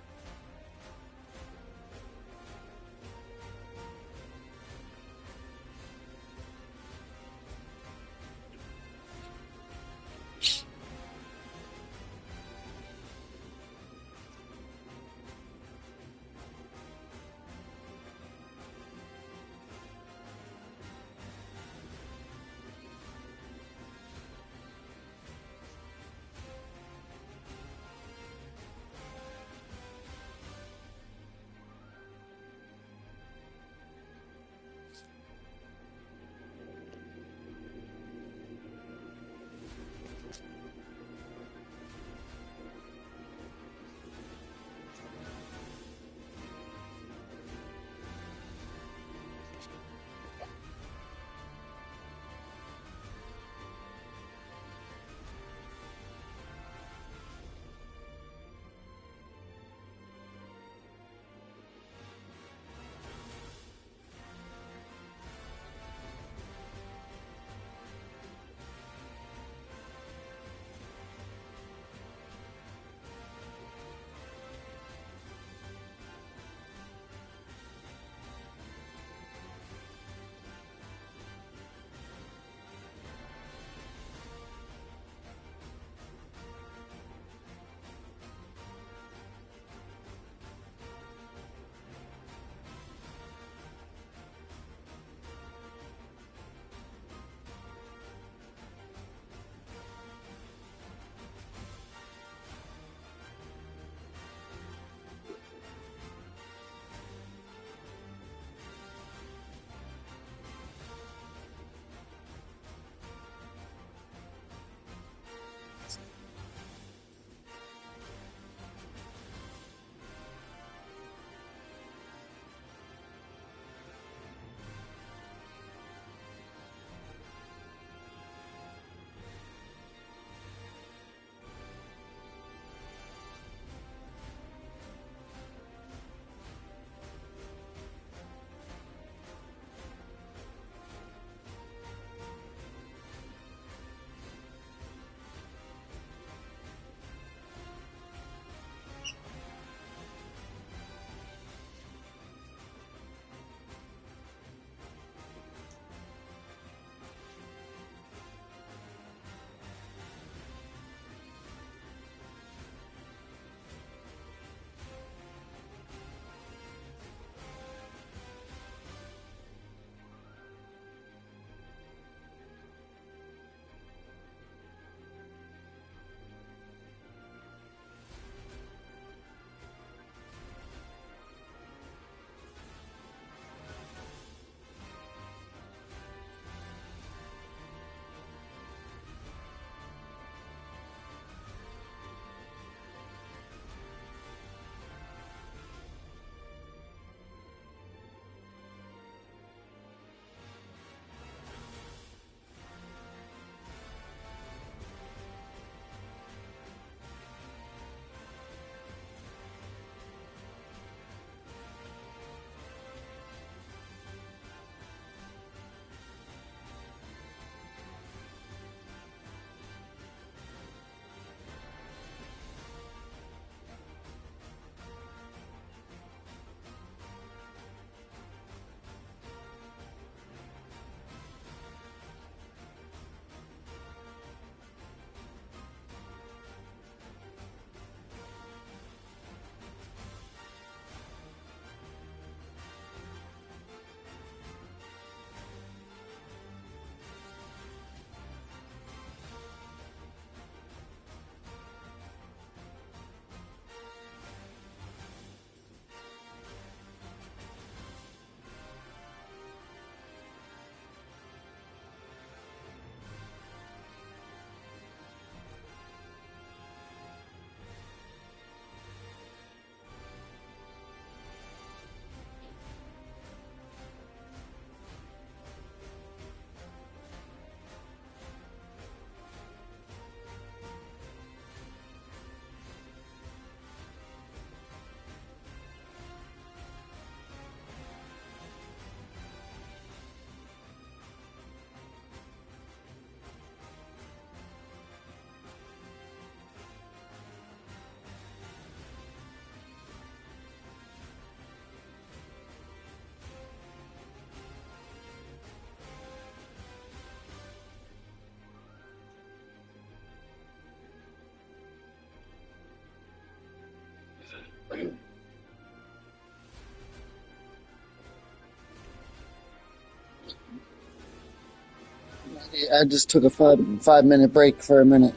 I just took a 5 minute break for a minute.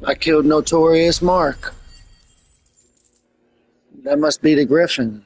I killed Notorious Mark. That must be the Griffin.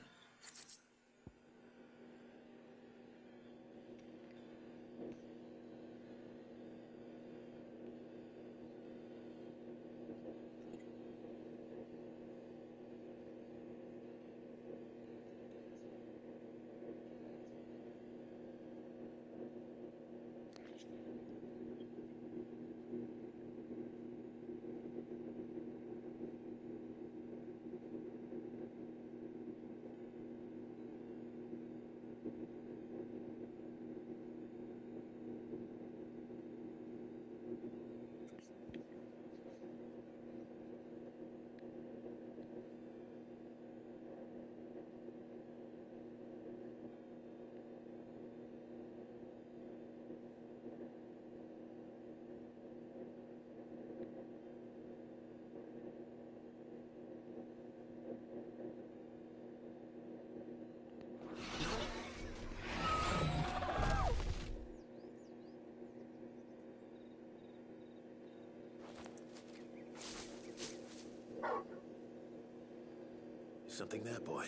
Something there, boy.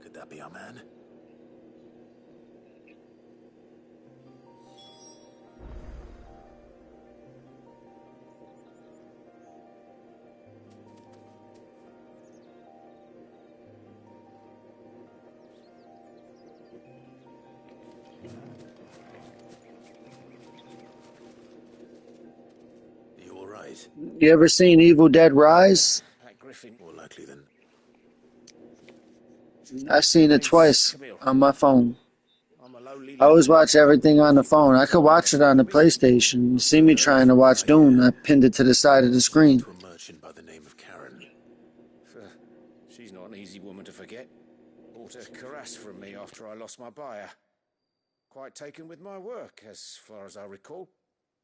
Could that be our man? You all right? You ever seen Evil Dead Rise? That Griffin. More likely than. I've seen it twice on my phone. I'm a lowly I always watch everything on the phone. I could watch it on the PlayStation. You see me trying to watch Doom, I pinned it to the side of the screen. To a merchant by the name of Karen. She's not an easy woman to forget. Bought a cuirass from me after I lost my buyer. Quite taken with my work, as far as I recall.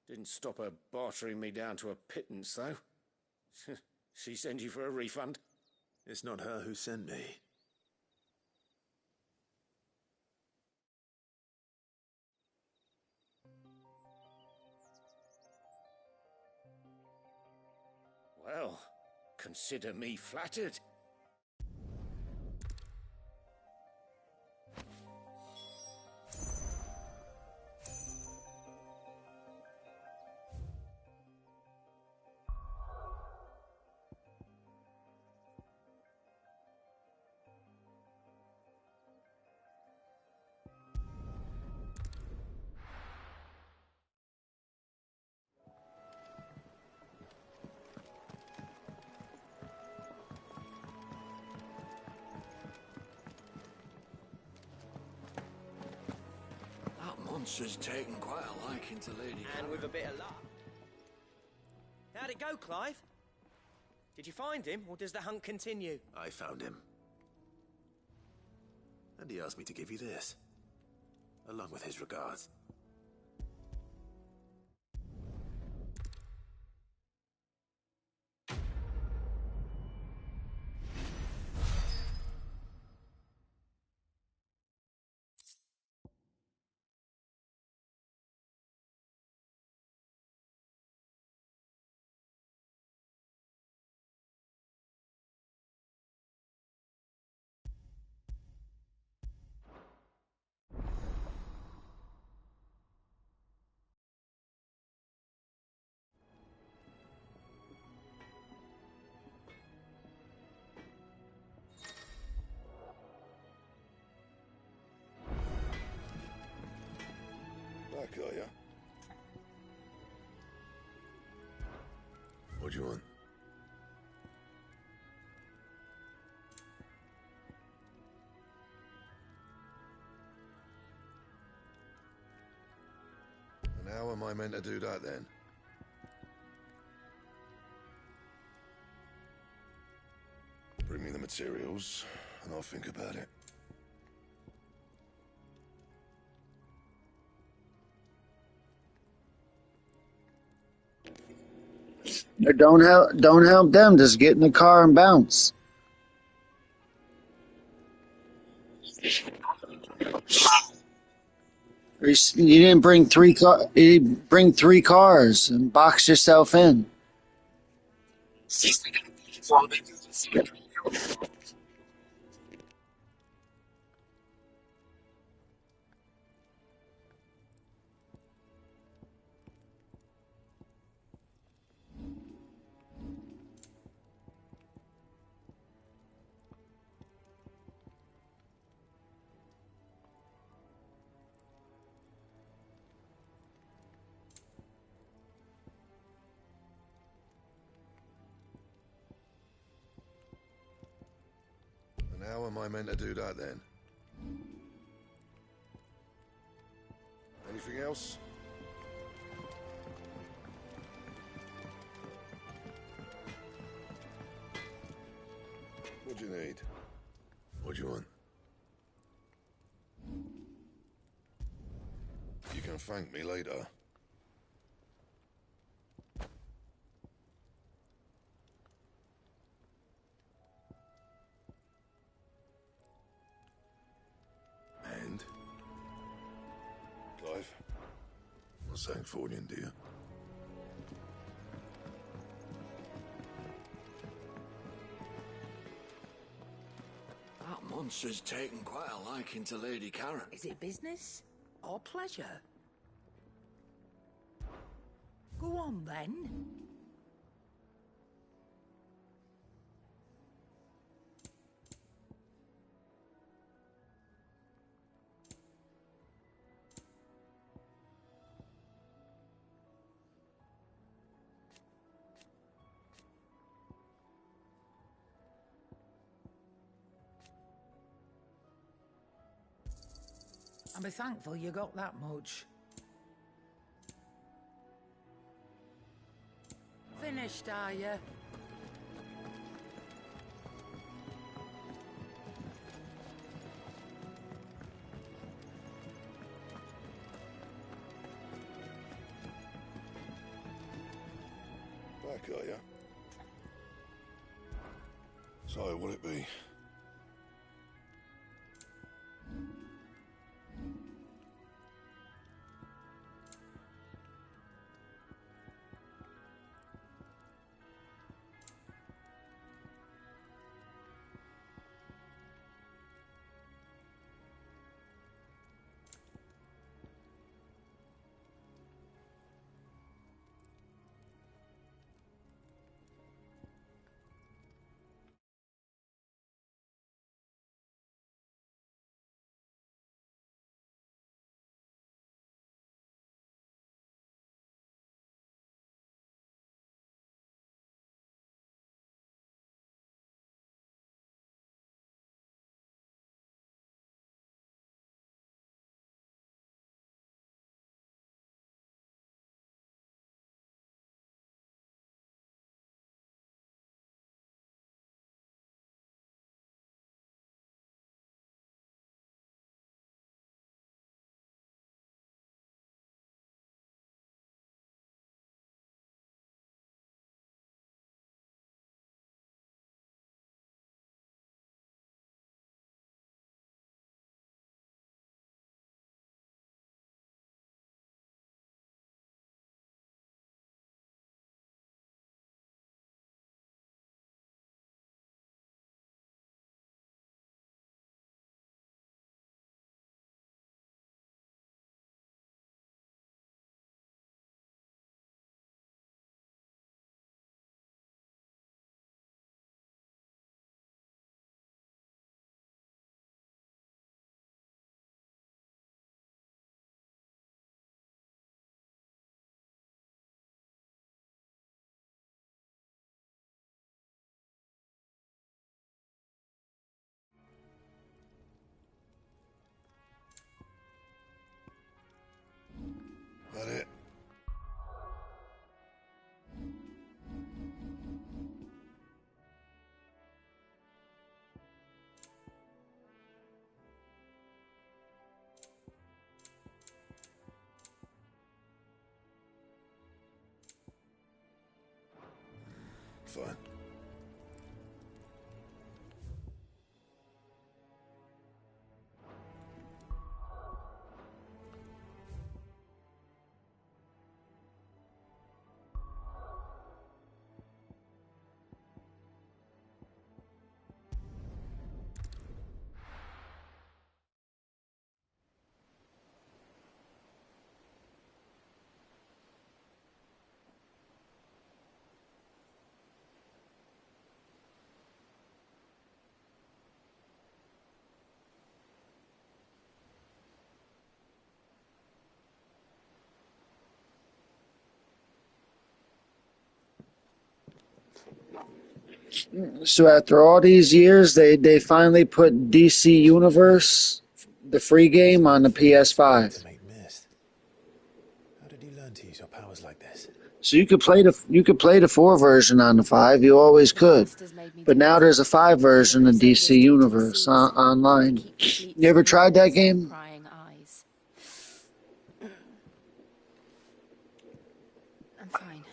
Didn't stop her bartering me down to a pittance, though. She sent you for a refund? It's not her who sent me. Well, consider me flattered. Monster's taken quite a liking to Lady And Karen. with a bit of luck. How'd it go, Clive? Did you find him, or does the hunt continue? I found him. And he asked me to give you this, along with his regards. Back, are ya? What do you want? And how am I meant to do that then? Bring me the materials, and I'll think about it. Don't help them. Just get in the car and bounce. You didn't bring you bring 3 cars and box yourself in. And how am I meant to do that then? Anything else? What do you need? What do you want? You can thank me later. And? Clive? What's that for you, dear? That monster's taken quite a liking to Lady Karen. Is it business or pleasure? Go on then. I'll be thankful you got that much. Finished, are you? Back, are you? So, what'll it be? That it? Fine. So after all these years, they finally put DC Universe, the free game, on the PS5. How did you learn to use your powers like this? So you could play the 4 version on the 5. You always could, but now there's a 5 version of DC Universe online. You ever tried that game? I'm fine.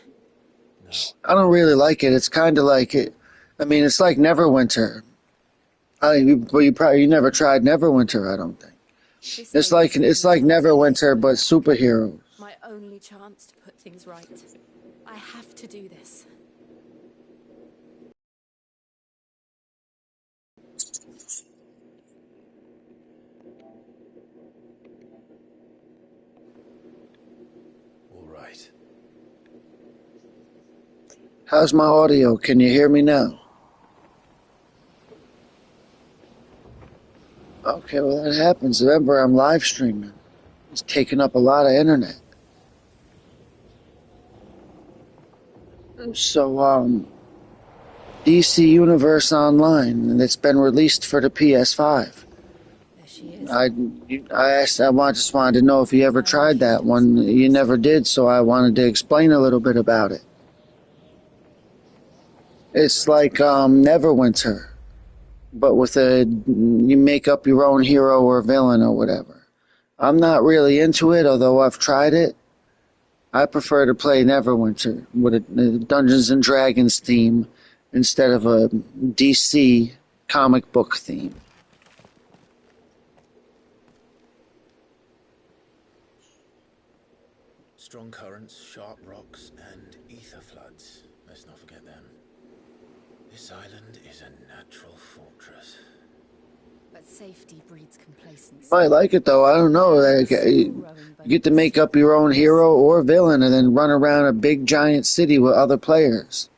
I don't really like it. It's kind of like it. I mean, it's like Neverwinter. You never tried Neverwinter, I don't think. It's like Neverwinter, but superheroes. My only chance to put things right. I have to do this. All right. How's my audio? Can you hear me now? Okay, well that happens. Remember, I'm live streaming. It's taking up a lot of internet. So, DC Universe Online, and it's been released for the PS5. There she is. I asked. Just wanted to know if you ever tried that one. You never did, so I wanted to explain a little bit about it. It's like Neverwinter, but with you make up your own hero or villain or whatever. I'm not really into it, although I've tried it. I prefer to play Neverwinter with a Dungeons and Dragons theme instead of a DC comic book theme. Strong currents, sharp rocks, and ether floods. Let's not forget them. This island is a natural fortress. But safety breeds complacency. Might like it though. I don't know. Like, you get to make up your own hero or villain, and then run around a big giant city with other players.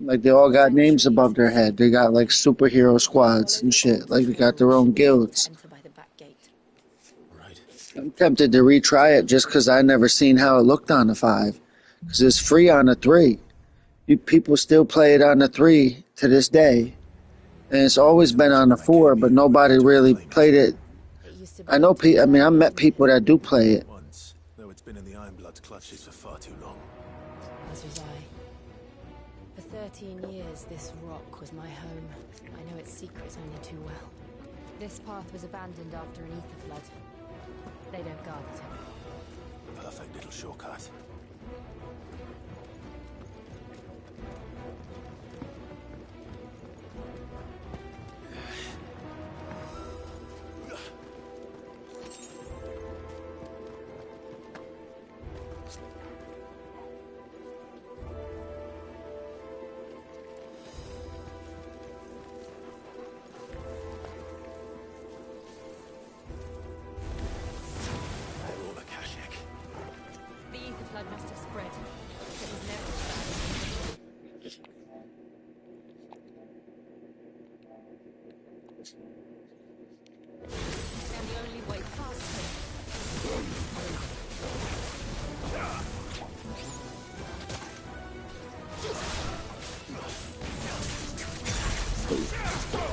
Like they all got names above their head. They got like superhero squads and shit. Like they got their own guilds. I'm tempted to retry it just because I never seen how it looked on the 5. Because it's free on the 3. People still play it on the 3 to this day. And it's always been on the 4, but nobody really played it. I know. I met people that do play it. Once, though it's been in the Ironblood's clutches for far too long. As was I. For 13 years, this rock was my home. I know its secrets only too well. This path was abandoned after an ether flood. They don't guard it anymore. Perfect little shortcut. Must have spread. It was never and the only way past it.